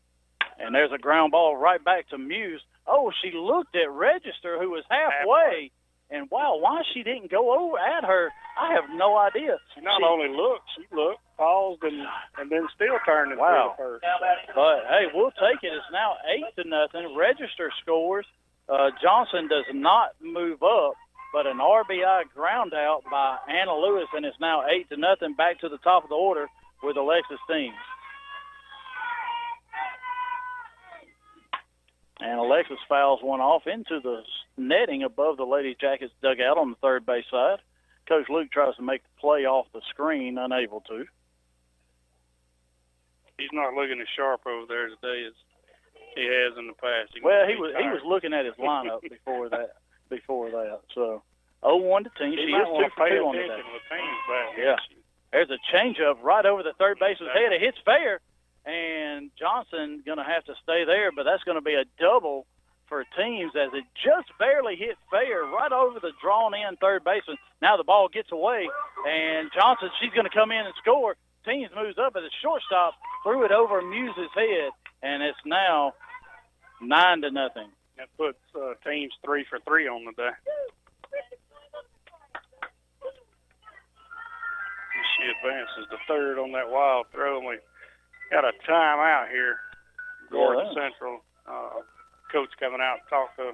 And there's a ground ball right back to Muse. Oh, she looked at Register, who was halfway. And, wow, why she didn't go over at her, I have no idea. She not only looked, she looked, paused, and then still turned it to the first. But, hey, we'll take it. It's now 8-0. Register scores. Johnson does not move up, but an RBI ground out by Anna Lewis, and it's now 8-0 back to the top of the order with Alexis Teams. And Alexis fouls one off into the netting above the Lady Jackets dugout on the third base side. Coach Luke tries to make the play off the screen, unable to. He's not looking as sharp over there today as he has in the past. He was looking at his lineup before that. So 0-1 to Teams. She is 2 for 2 on the day. Yeah. There's a changeup right over the third baseman's head. It hits fair. And Johnson going to have to stay there, but that's going to be a double for Teams as it just barely hit fair right over the drawn-in third baseman. Now the ball gets away, and Johnson, she's going to come in and score. Teams moves up as a shortstop, threw it over Muse's head, and it's now 9-0. That puts Teams 3 for 3 on the day. She advances to third on that wild throw, and we got a timeout here. Gordon Central coach coming out and talk to,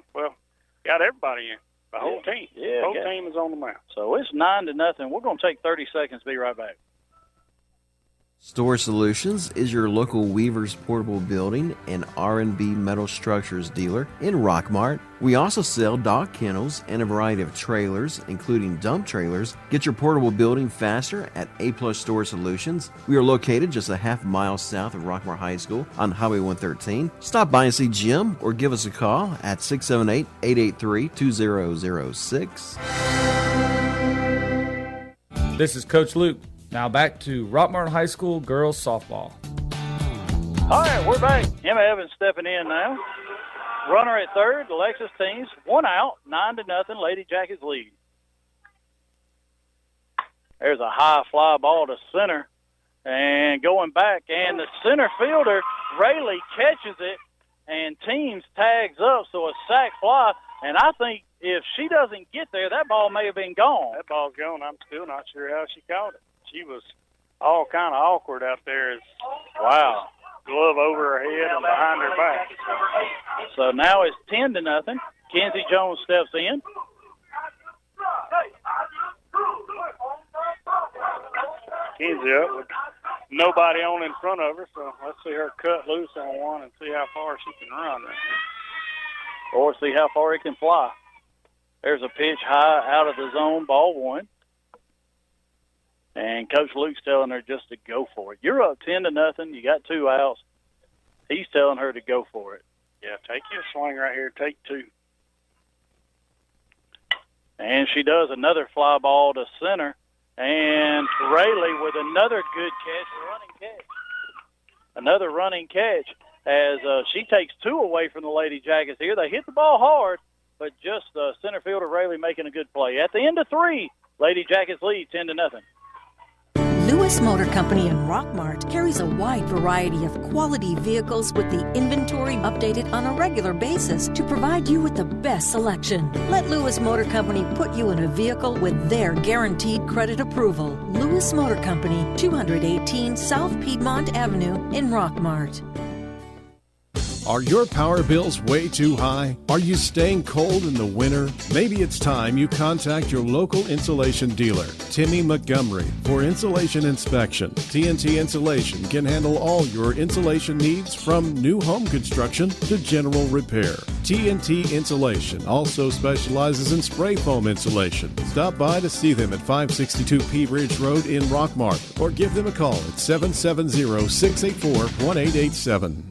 got everybody in. The whole team. Yeah, the whole team is on the mound. So it's 9-0. We're going to take 30 seconds. Be right back. Store Solutions is your local Weaver's Portable Building and R&B Metal Structures dealer in Rockmart. We also sell dog kennels and a variety of trailers, including dump trailers. Get your portable building faster at A+ Store Solutions. We are located just a half mile south of Rockmart High School on Highway 113. Stop by and see Jim or give us a call at 678-883-2006. This is Coach Luke. Now back to Rockmart High School girls softball. All right, we're back. Emma Evans stepping in now. Runner at third, Alexis Teams. 1 out, 9-0, Lady Jackets lead. There's a high fly ball to center. And going back, and the center fielder, Rayleigh, catches it, and Teams tags up, so a sac fly. And I think if she doesn't get there, that ball may have been gone. That ball's gone. I'm still not sure how she caught it. She was all kind of awkward out there. Wow. Glove over her head and behind her back. So now it's 10-0. Kenzie Jones steps in. Kenzie up with nobody on in front of her, so let's see her cut loose on one and see how far she can run. Or see how far it can fly. There's a pitch high out of the zone, ball 1. And Coach Luke's telling her just to go for it. You're up 10-0. You got 2 outs. He's telling her to go for it. Yeah, take your swing right here. Take 2. And she does another fly ball to center. And Rayleigh with another good catch, Another running catch as she takes 2 away from the Lady Jackets here. They hit the ball hard, but just center fielder Rayleigh making a good play. At the end of 3, Lady Jackets lead 10-0. Lewis Lewis Motor Company in Rockmart carries a wide variety of quality vehicles with the inventory updated on a regular basis to provide you with the best selection. Let Lewis Motor Company put you in a vehicle with their guaranteed credit approval. Lewis Motor Company, 218 South Piedmont Avenue in Rockmart. Are your power bills way too high? Are you staying cold in the winter? Maybe it's time you contact your local insulation dealer, Timmy Montgomery, for insulation inspection. TNT Insulation can handle all your insulation needs from new home construction to general repair. TNT Insulation also specializes in spray foam insulation. Stop by to see them at 562 Pea Ridge Road in Rockmart or give them a call at 770-684-1887.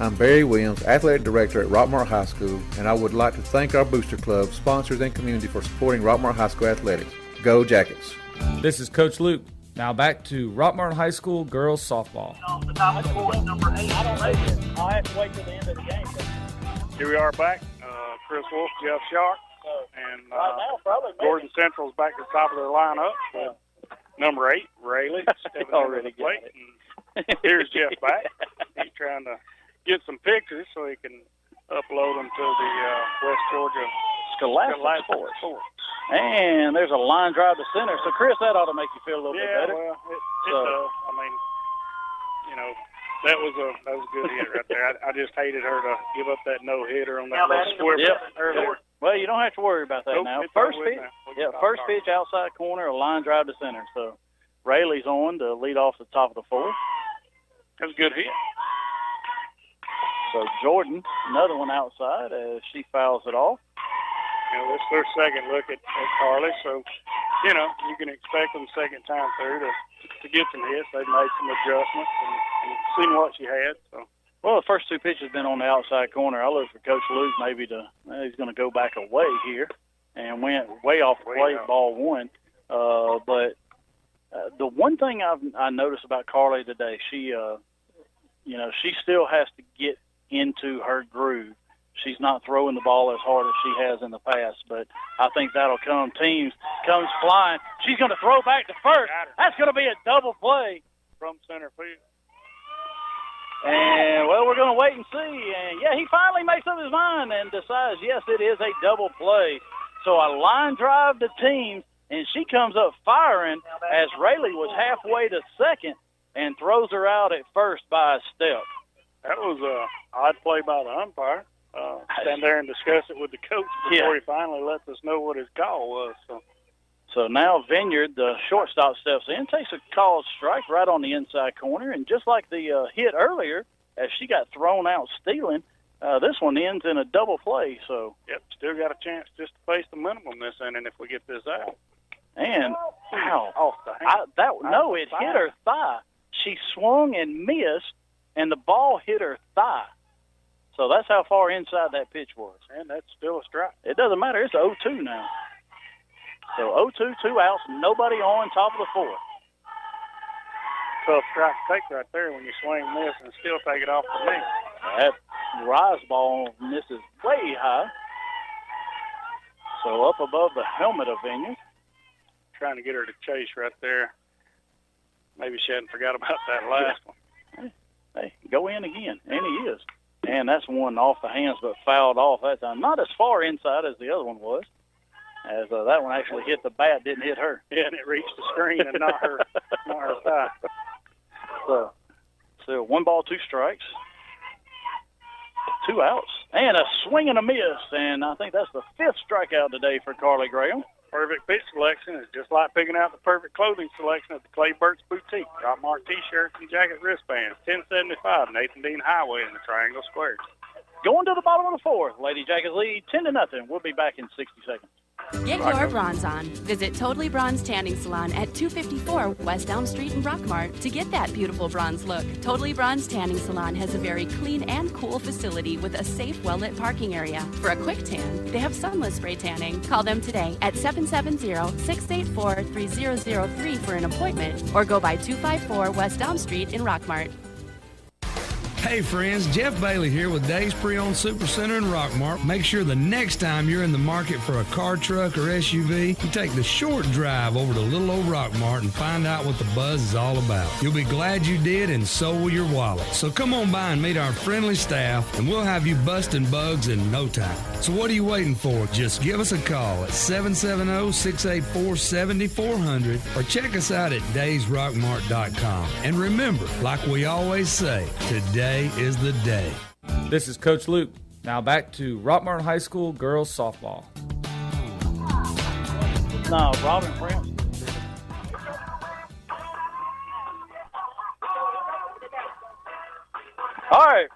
I'm Barry Williams, Athletic Director at Rockmart High School, and I would like to thank our Booster Club, sponsors, and community for supporting Rockmart High School athletics. Go Jackets! This is Coach Luke. Now back to Rockmart High School girls softball. The top score is number 8. I don't know yet. I'll have to wait till the end of the game. Here we are back. Chris Wolf, Jeff Sharp, and Gordon Central's back to the top of their lineup. Number 8, Rayleigh, stepping already the plate. And here's Jeff back. He's trying to get some pictures so he can upload them to the West Georgia Scholastic Sports. And there's a line drive to center. So, Chris, that ought to make you feel a little bit better. Yeah, well, it does. I mean, you know, that was a good hit right there. I just hated her to give up that no-hitter on that little square earlier. Well, you don't have to worry about that now. First pitch, first pitch outside corner, a line drive to center. So, Rayleigh's on to lead off the top of the fourth. That was a good hit. So Jordan, another one outside as she fouls it off. You know, this is their second look at Carly, so, you know, you can expect them second time through to get some hits. They've made some adjustments and seen what she had. So. Well, the first two pitches have been on the outside corner. I look for Coach Luke maybe he's going to go back away here and went way off the plate, ball one. But the one thing I noticed about Carly today, she still has to get into her groove. She's not throwing the ball as hard as she has in the past, but I think that'll come. Teams comes flying. She's going to throw back to first. That's going to be a double play from center field. And, well, we're going to wait and see. And, yeah, he finally makes up his mind and decides, yes, it is a double play. So a line drive to Teams, and she comes up firing as Rayleigh was halfway to second and throws her out at first by a step. That was an odd play by the umpire. Stand there and discuss it with the coach before he finally lets us know what his call was. So now Vineyard, the shortstop, steps in, takes a called strike right on the inside corner, and just like the hit earlier, as she got thrown out stealing, this one ends in a double play. So yep, still got a chance just to face the minimum this inning if we get this out. And off the hand. It hit her thigh. She swung and missed, and the ball hit her thigh. So that's how far inside that pitch was. And that's still a strike. It doesn't matter. It's 0-2 now. So 0-2, 2 outs, nobody on, top of the fourth. Tough strike to take right there when you swing this and still take it off the knee. That rise ball misses way high. So up above the helmet of Vineyard. Trying to get her to chase right there. Maybe she hadn't forgot about that last one. Hey, go in again. And he is. And that's one off the hands but fouled off that time. Not as far inside as the other one was. As that one actually hit the bat, didn't hit her. Yeah, and it reached the screen and not her thigh. So 1 ball, 2 strikes. 2 outs. And a swing and a miss. And I think that's the 5th strikeout today for Carly Graham. Perfect pitch selection is just like picking out the perfect clothing selection at the Clay Burt's Boutique. Rockmart T-shirts and jacket wristbands, 1075 Nathan Dean Highway in the Triangle Square. Going to the bottom of the 4th. Lady Jackets lead 10-0. We'll be back in 60 seconds. Get your bronze on. Visit Totally Bronze Tanning Salon at 254 West Elm Street in Rockmart to get that beautiful bronze look. Totally Bronze Tanning Salon has a very clean and cool facility with a safe, well-lit parking area. For a quick tan, they have sunless spray tanning. Call them today at 770-684-3003 for an appointment or go by 254 West Elm Street in Rockmart. Hey friends, Jeff Bailey here with Dave's Pre-Owned Super Center in Rockmart. Make sure the next time you're in the market for a car, truck, or SUV, you take the short drive over to little old Rockmart and find out what the buzz is all about. You'll be glad you did, and so will your wallet. So come on by and meet our friendly staff, and we'll have you busting bugs in no time. So what are you waiting for? Just give us a call at 770-684-7400 or check us out at daysrockmart.com. And remember, like we always say, today is the day. This is Coach Luke. Now back to Rockmart High School girls softball. No, Robin Prince. All right.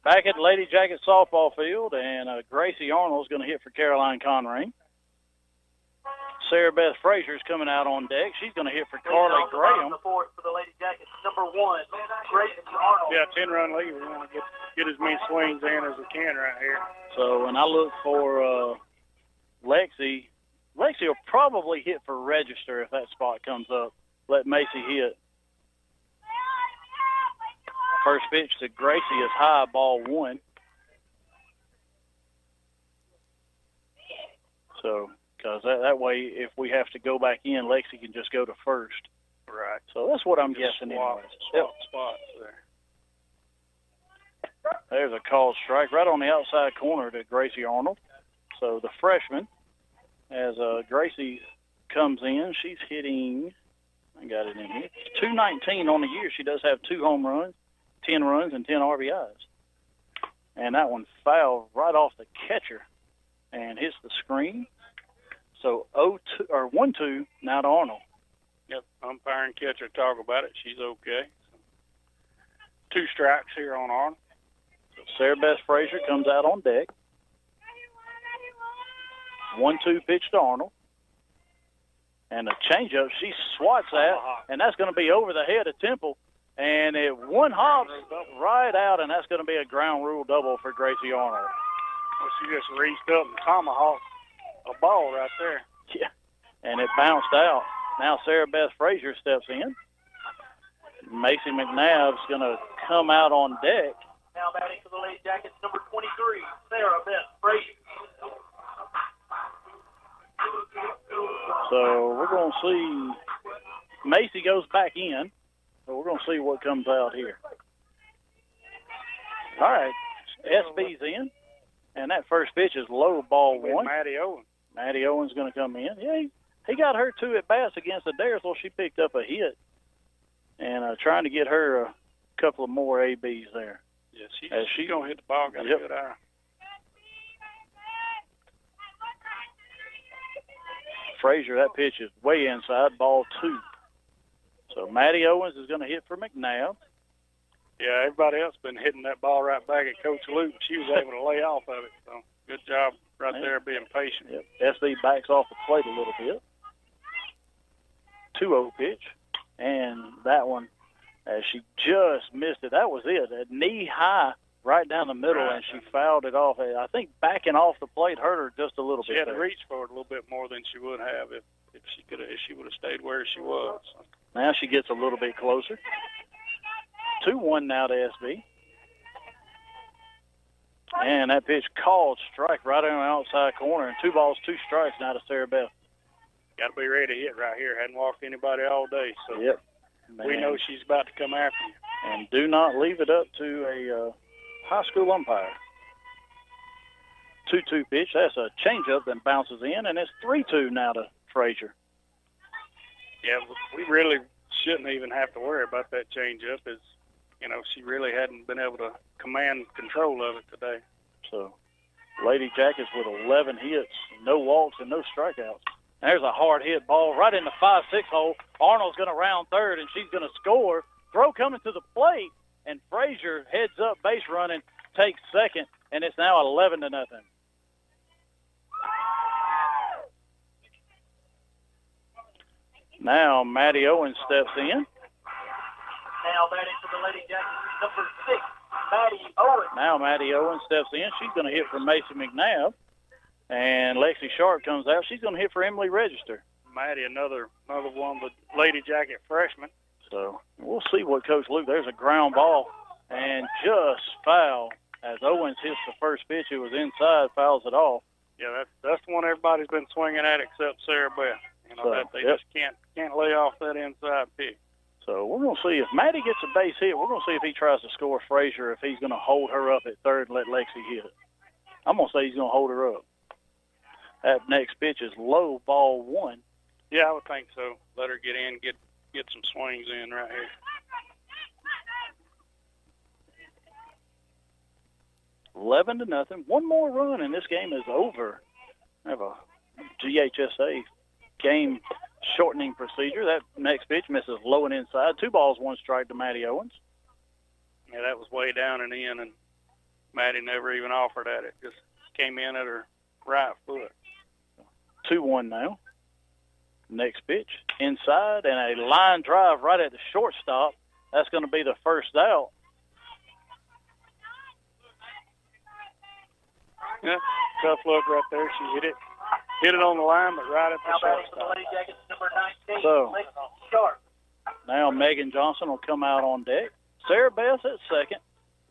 Back at the Lady Jacket softball field, and Gracie Arnold's going to hit for Caroline Conring. Sarah Beth Frazier's coming out on deck. She's going to hit for Carly Graham. For the Lady Jackets, number 1, Gracie Arnold. Yeah, 10-run lead. We want to get as many swings in as we can right here. So when I look for Lexi will probably hit for register if that spot comes up. Let Macy hit. First pitch to Gracie is high, ball 1. So, because that way, if we have to go back in, Lexi can just go to first. Right. So that's what I'm guessing anyway. Swap spots there. There's a called strike right on the outside corner to Gracie Arnold. So the freshman, as Gracie comes in, she's hitting, I got it in here, 219 on the year. She does have 2 home runs, 10 runs, and 10 RBIs. And that one fouled right off the catcher and hits the screen. So 1-2 now to Arnold. Yep, umpire and catcher talk about it. She's okay. 2 strikes here on Arnold. So Sarah Beth Frazier comes out on deck. 1-2 pitch to Arnold. And a changeup, she swats that, and that's going to be over the head of Temple. And it one hops right out, and that's going to be a ground rule double for Gracie Arnold. Well, she just reached up and tomahawked a ball right there. Yeah, and it bounced out. Now Sarah Beth Frazier steps in. Macy McNabb's going to come out on deck. Now batting for the Lady Jackets, number 23, Sarah Beth Frazier. So we're going to see Macy goes back in. So we're going to see what comes out here. All right, SB's in. And that first pitch is low, ball 1. Maddie Owens. Maddie Owens going to come in. Yeah, he got her 2 at-bats against Adair, so she picked up a hit. And trying to get her a couple of more ABs there. Yeah, she's going to hit the ball. Got a good eye. Frazier, that pitch is way inside, ball 2. So Maddie Owens is going to hit for McNabb. Yeah, everybody else been hitting that ball right back at Coach Luke. She was able to lay off of it. So good job right there being patient. Yep. SB backs off the plate a little bit. 2-0 pitch. And that one, as she just missed it, that was it. A knee high right down the middle, and she fouled it off. I think backing off the plate hurt her just a little bit. She had there. to reach for it a little bit more than she would have if she would have stayed where she was. Now she gets a little bit closer. 2-1 now to SB. And that pitch called strike right on the outside corner. And 2 balls, 2 strikes now to Sarah Beth. Got to be ready to hit right here. Hadn't walked anybody all day. So yep. We know she's about to come after you. And do not leave it up to a high school umpire. 2-2 pitch. That's a changeup that bounces in, and it's 3-2 now to Frazier. Yeah, we really shouldn't even have to worry about that changeup. She really hadn't been able to command control of it today. So, Lady Jackets with 11 hits, no walks, and no strikeouts. There's a hard hit ball right in the 5-6 hole. Arnold's going to round third, and she's going to score. Throw coming to the plate, and Frazier heads up base running, takes second, and it's now 11-0. Now Maddie Owens steps in. Now batting for the Lady Jackets, number 6, Maddie Owens. Now Maddie Owens steps in. She's going to hit for Macy McNabb. And Lexi Sharp comes out. She's going to hit for Emily Register. Maddie, another one of the Lady Jacket freshmen. So we'll see what Coach Luke. There's a ground ball and just foul as Owens hits the first pitch. It was inside, fouls it off. Yeah, that's the one everybody's been swinging at except Sarah Beth. You know, that they just can't lay off that inside pitch. So we're going to see if Maddie gets a base hit. We're going to see if he tries to score Frazier, if he's going to hold her up at third and let Lexi hit it. I'm going to say he's going to hold her up. That next pitch is low, ball one. Yeah, I would think so. Let her get in, get some swings in right here. $11 to nothing. One more run, and this game is over. I have a GHSA game shortening procedure. That next pitch misses low and inside. 2 balls, 1 strike to Maddie Owens. Yeah, that was way down and in, and Maddie never even offered at it. Just came in at her right foot. 2-1 now. Next pitch, inside, and a line drive right at the shortstop. That's going to be the first out. Yeah, tough look right there. She hit it on the line, but right at the shortstop. So now Megan Johnson will come out on deck. Sarah Beth at second.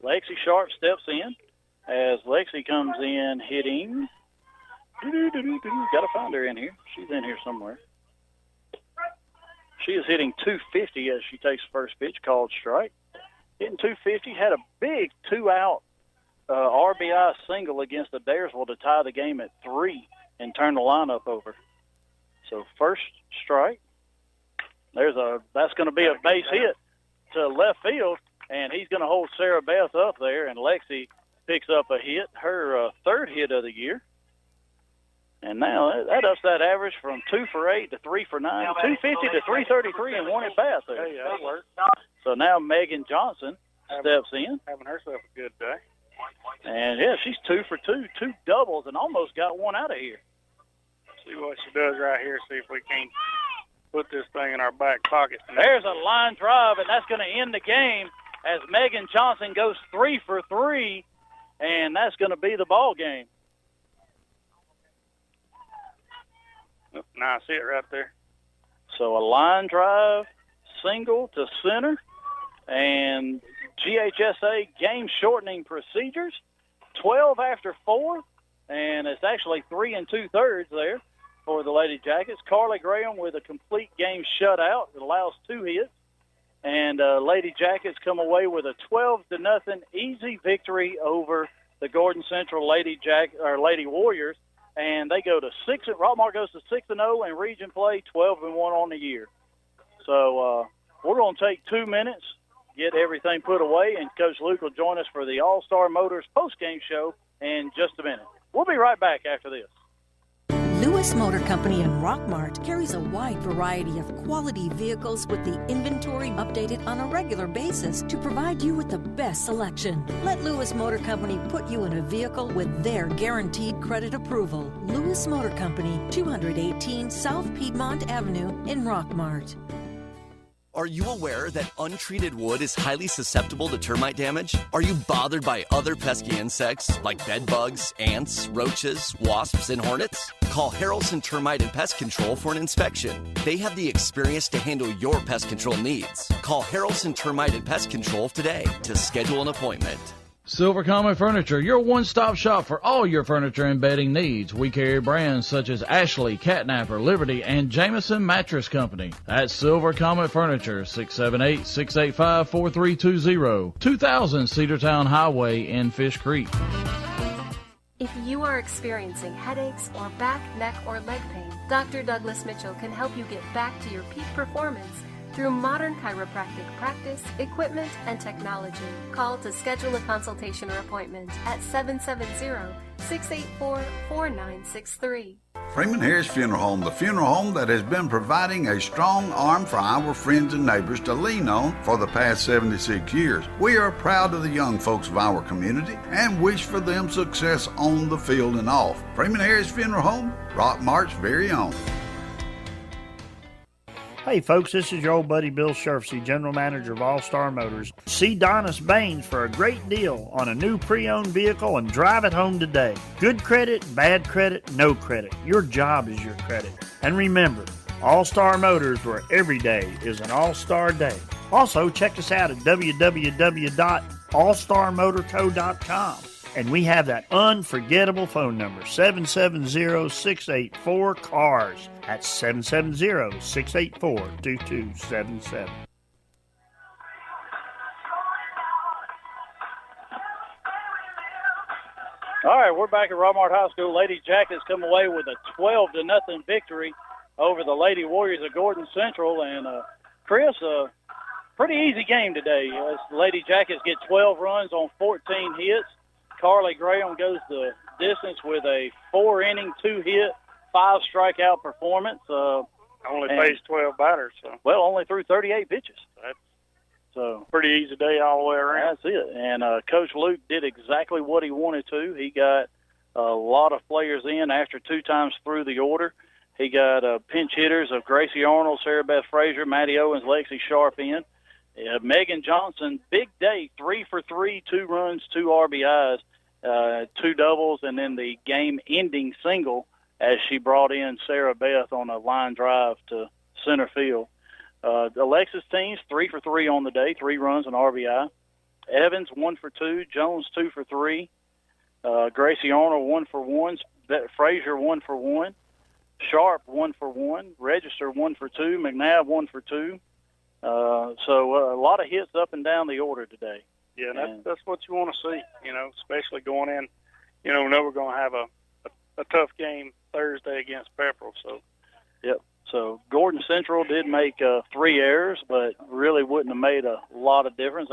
Lexi Sharp steps in as Lexi comes in hitting. Got to find her in here. She's in here somewhere. She is hitting 250 as she takes the first pitch, called strike. Hitting 250, had a big 2-out RBI single against the Daresville to tie the game at 3 and turn the lineup over. So first strike. That's going to be a base hit to left field, and he's going to hold Sarah Beth up there, and Lexi picks up a hit, her third hit of the year. And now that ups that average from 2 for 8 to 3 for 9, 250 to 333 and 1 at bat there. Hey, that worked. So now Megan Johnson steps in. Having herself a good day. And, yeah, she's 2 for 2, 2 doubles, and almost got one out of here. See what she does right here, see if we can't put this thing in our back pocket. There's a line drive, and that's going to end the game as Megan Johnson goes 3 for 3, and that's going to be the ball game. Nice hit right there. So a line drive, single to center, and GHSA game shortening procedures. 12 after 4, and it's actually 3 2/3 there for the Lady Jackets. Carly Graham with a complete game shutout that allows 2 hits, and Lady Jackets come away with a 12-0 easy victory over the Gordon Central Lady Warriors. And they go to 6. Rockmart goes to 6-0 in region play, 12-1 on the year. So we're going to take 2 minutes, get everything put away, and Coach Luke will join us for the All-Star Motors post-game show in just a minute. We'll be right back after this. Lewis Motor Company in Rockmart carries a wide variety of quality vehicles with the inventory updated on a regular basis to provide you with the best selection. Let Lewis Motor Company put you in a vehicle with their guaranteed credit approval. Lewis Motor Company, 218 South Piedmont Avenue in Rockmart. Are you aware that untreated wood is highly susceptible to termite damage? Are you bothered by other pesky insects like bed bugs, ants, roaches, wasps, and hornets? Call Harrelson Termite and Pest Control for an inspection. They have the experience to handle your pest control needs. Call Harrelson Termite and Pest Control today to schedule an appointment. Silver Comet Furniture, your one-stop shop for all your furniture and bedding needs. We carry brands such as Ashley, Catnapper, Liberty, and Jameson Mattress Company. That's Silver Comet Furniture, 678-685-4320, 2000 Cedartown Highway in Fish Creek. If you are experiencing headaches or back, neck, or leg pain, Dr. Douglas Mitchell can help you get back to your peak performance through modern chiropractic practice, equipment, and technology. Call to schedule a consultation or appointment at 770-684-4963. Freeman Harris Funeral Home, the funeral home that has been providing a strong arm for our friends and neighbors to lean on for the past 76 years. We are proud of the young folks of our community and wish for them success on the field and off. Freeman Harris Funeral Home, Rockmart's very own. Hey folks, this is your old buddy Bill Sherfsey, General Manager of All-Star Motors. See Donis Baines for a great deal on a new pre-owned vehicle and drive it home today. Good credit, bad credit, no credit. Your job is your credit. And remember, All-Star Motors, where every day is an All-Star day. Also, check us out at www.allstarmotors.com. allstarmotorco.com. And we have that unforgettable phone number, 770-684-CARS. That's 770-684-2277. All right, we're back at Rockmart High School. Lady Jackets come away with a 12-0 victory over the Lady Warriors of Gordon Central. And, Chris, pretty easy game today. The Lady Jackets get 12 runs on 14 hits. Carly Graham goes the distance with a 4-inning, 2-hit, 5-strikeout performance. Only faced 12 batters. So. Well, only threw 38 pitches. That's so pretty easy day all the way around. That's it. And Coach Luke did exactly what he wanted to. He got a lot of players in after 2 times through the order. He got pinch hitters of Gracie Arnold, Sarah Beth Frazier, Maddie Owens, Lexi Sharp in. Megan Johnson, big day, 3 for 3, 2 runs, 2 RBIs, 2 doubles, and then the game-ending single as she brought in Sarah Beth on a line drive to center field. Alexis Teens, 3 for 3 on the day, 3 runs and RBI. Evans, 1 for 2. Jones, 2 for 3. Gracie Arnold, 1 for 1. Frazier, 1 for 1. Sharp, 1 for 1. Register, 1 for 2. McNabb, 1 for 2. So a lot of hits up and down the order today. Yeah, that's what you want to see, especially going in. We know we're going to have a tough game Thursday against Pepperell. So, yep. So Gordon Central did make 3 errors, but really wouldn't have made a lot of difference.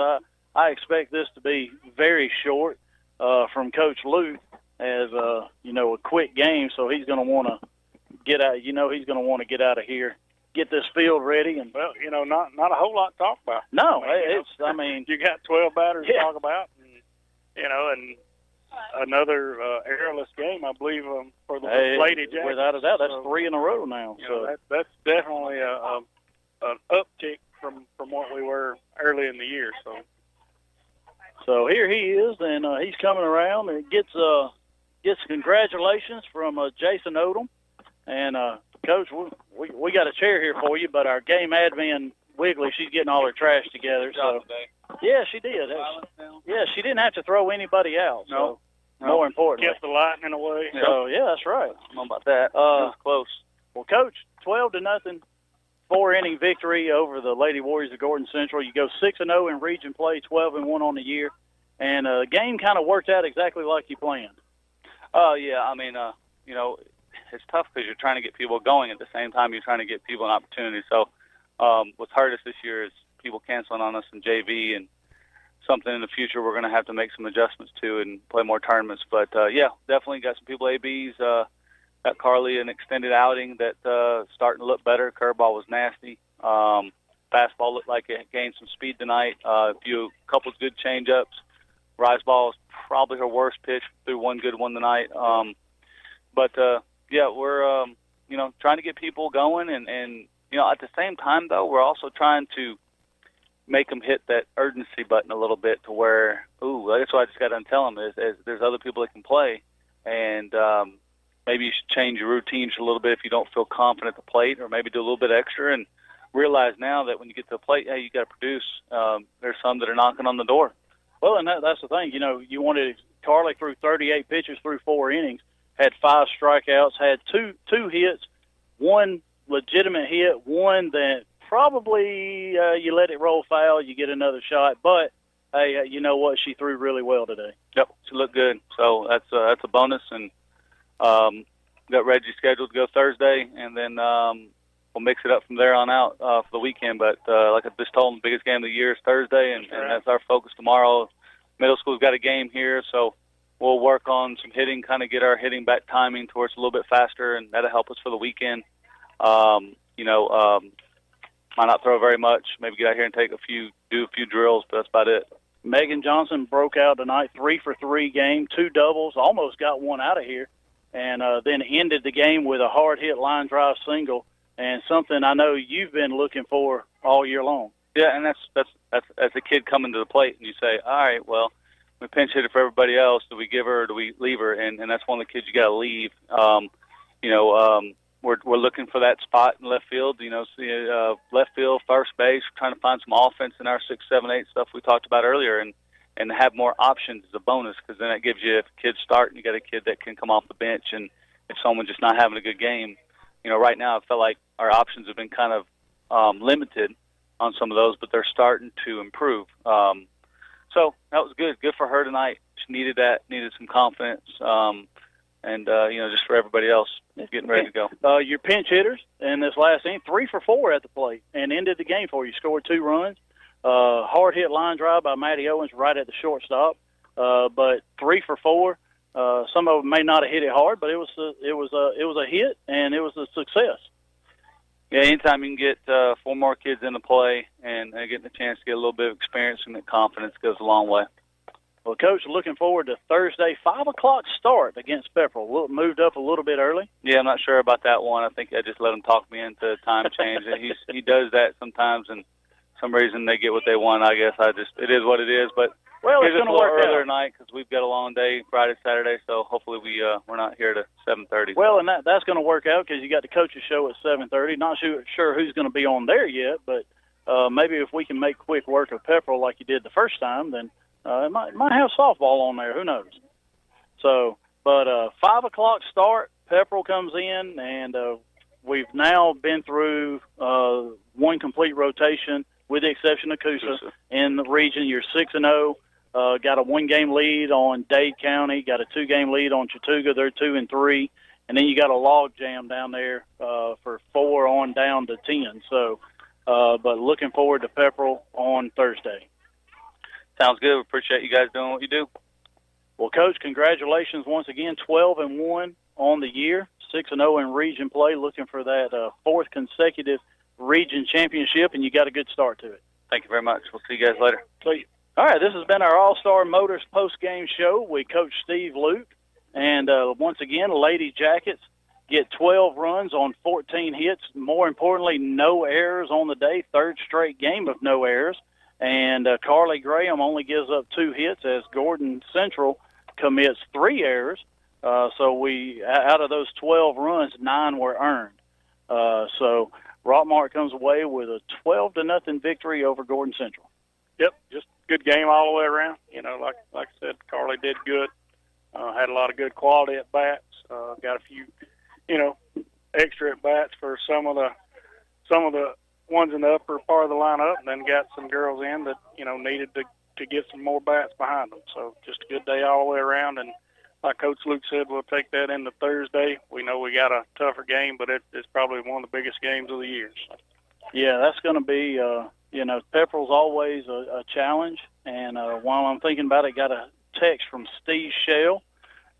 I expect this to be very short from Coach Luke as a quick game. So he's going to want to get out. He's going to want to get out of here, get this field ready, and well, not a whole lot to talk about. No, you got 12 batters to talk about, and another errorless game, I believe, for the Lady Jackets. Without a doubt, that's 3 in a row now. That's definitely an uptick from what we were early in the year. So here he is, and he's coming around and gets congratulations from Jason Odom. And Coach, we got a chair here for you, but our game admin Wiggly, she's getting all her trash together. So yeah, she did. Yeah, she didn't have to throw anybody out. So more importantly, kept the lightning away. So yeah, that's right. I don't know about that. It was close. Well, Coach, 12-0, 4-inning victory over the Lady Warriors of Gordon Central. You go 6-0 in region play, 12-1 on the year, and the game kind of worked out exactly like you planned. Yeah, I mean, it's tough because you're trying to get people going at the same time you're trying to get people an opportunity. So what's hurt us this year is people canceling on us in JV, and something in the future we're going to have to make some adjustments to and play more tournaments. But, yeah, definitely got some people ABs. Got Carly an extended outing that starting to look better. Curveball was nasty. Fastball looked like it gained some speed tonight. A couple of good changeups. Rise ball is probably her worst pitch. Threw one good one tonight. Yeah, we're, trying to get people going. And at the same time, though, we're also trying to make them hit that urgency button a little bit to where, that's what I just got to tell them is there's other people that can play. And maybe you should change your routines a little bit if you don't feel confident at the plate, or maybe do a little bit extra and realize now that when you get to the plate, hey, you got to produce. There's some that are knocking on the door. Well, and that's the thing. You wanted Carly threw 38 pitches through 4 innings, had 5 strikeouts, had two hits, 1 legitimate hit, 1 that probably you let it roll foul, you get another shot. But, hey, you know what? She threw really well today. Yep, she looked good. So that's a bonus. And got Reggie scheduled to go Thursday, and then we'll mix it up from there on out for the weekend. But like I just told them, the biggest game of the year is Thursday, and that's our focus tomorrow. Middle school's got a game here, so we'll work on some hitting, kind of get our hitting back timing towards a little bit faster, and that'll help us for the weekend. Might not throw very much. Maybe get out here and do a few drills, but that's about it. Megan Johnson broke out tonight, 3 for 3 game, 2 doubles, almost got 1 out of here, and then ended the game with a hard-hit line drive single, and something I know you've been looking for all year long. Yeah, and that's as a kid coming to the plate, and you say, all right, well, we pinch hit it for everybody else. Do we give her or do we leave her? And that's one of the kids you got to leave. We're looking for that spot in left field. Left field, first base, trying to find some offense in our 6, 7, 8 stuff we talked about earlier. And and have more options is a bonus, because then it gives you, if a kid's starting, you got a kid that can come off the bench, and if someone's just not having a good game, right now I feel like our options have been kind of limited on some of those, but they're starting to improve. So that was good for her tonight. She needed that, needed some confidence, and just for everybody else getting ready to go. Your pinch hitters in this last inning, 3 for 4 at the plate, and ended the game for you. Scored 2 runs. Hard hit line drive by Matty Owens right at the shortstop, but 3 for 4. Some of them may not have hit it hard, but it was a hit, and it was a success. Yeah, anytime you can get 4 more kids into play and getting a chance to get a little bit of experience and that confidence goes a long way. Well, Coach, looking forward to Thursday, 5 o'clock start against Pepperell. Moved up a little bit early. Yeah, I'm not sure about that one. I think I just let him talk me into time change. He does that sometimes, and some reason they get what they want. I guess it is what it is. But well, it's going to work earlier out tonight because we've got a long day Friday, Saturday. So hopefully we're not here to 7:30. Well, and that's going to work out because you got the coaches show at 7:30. Not sure who's going to be on there yet, but maybe if we can make quick work of Pepperell like you did the first time, then it might have softball on there. Who knows? So, but 5 o'clock start. Pepperell comes in, and we've now been through one complete rotation, with the exception of Coosa in the region. You're 6-0. Got a 1-game lead on Dade County. Got a 2-game lead on Chattooga. They're 2-3, and then you got a log jam down there for 4 on down to 10. So, but looking forward to Pepperell on Thursday. Sounds good. We appreciate you guys doing what you do. Well, Coach, congratulations once again. 12-1 on the year, 6-0 in region play. Looking for that 4th consecutive region championship, and you got a good start to it. Thank you very much. We'll see you guys later. See you. All right, this has been our All-Star Motors post-game show with Coach Steve Luke. And once again, Lady Jackets get 12 runs on 14 hits. More importantly, no errors on the day, 3rd straight game of no errors. And Carly Graham only gives up 2 hits as Gordon Central commits 3 errors. So out of those 12 runs, 9 were earned. So Rockmart comes away with a 12-0 victory over Gordon Central. Yep, just good game all the way around. Like I said, Carly did good. Had a lot of good quality at bats. Got a few, extra at bats for some of the ones in the upper part of the lineup, and then got some girls in that needed to get some more bats behind them. So just a good day all the way around. And like Coach Luke said, we'll take that into Thursday. We know we got a tougher game, but it's probably one of the biggest games of the year. So. Yeah, that's going to be. Pepperell's always a challenge. And while I'm thinking about it, got a text from Steve Shell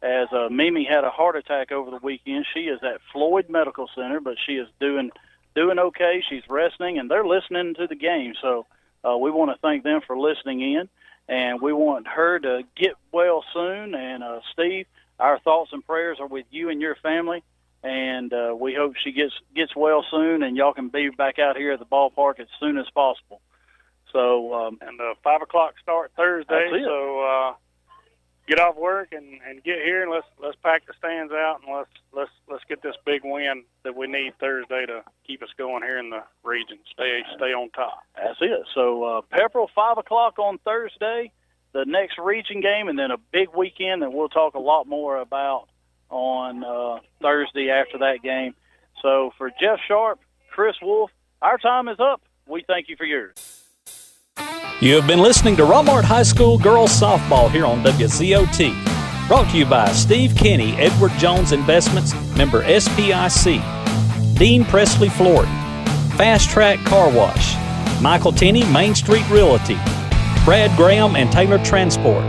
as Mimi had a heart attack over the weekend. She is at Floyd Medical Center, but she is doing okay. She's resting, and they're listening to the game. So we want to thank them for listening in, and we want her to get well soon. And Steve, our thoughts and prayers are with you and your family, and we hope she gets well soon, and y'all can be back out here at the ballpark as soon as possible. So and 5 o'clock start Thursday. So get off work and get here, and let's pack the stands out, and let's get this big win that we need Thursday to keep us going here in the region. Stay on top. That's it. So Pepperell, 5 o'clock on Thursday, the next region game, and then a big weekend that we'll talk a lot more about on Thursday after that game. So for Jeff Sharp, Chris Wolf, our time is up. We thank you for yours. You have been listening to Rockmart High School Girls Softball here on WZOT. Brought to you by Steve Kenny, Edward Jones Investments, member SPIC, Dean Presley Flooring, Fast Track Car Wash, Michael Tenney, Main Street Realty, Brad Graham and Taylor Transport,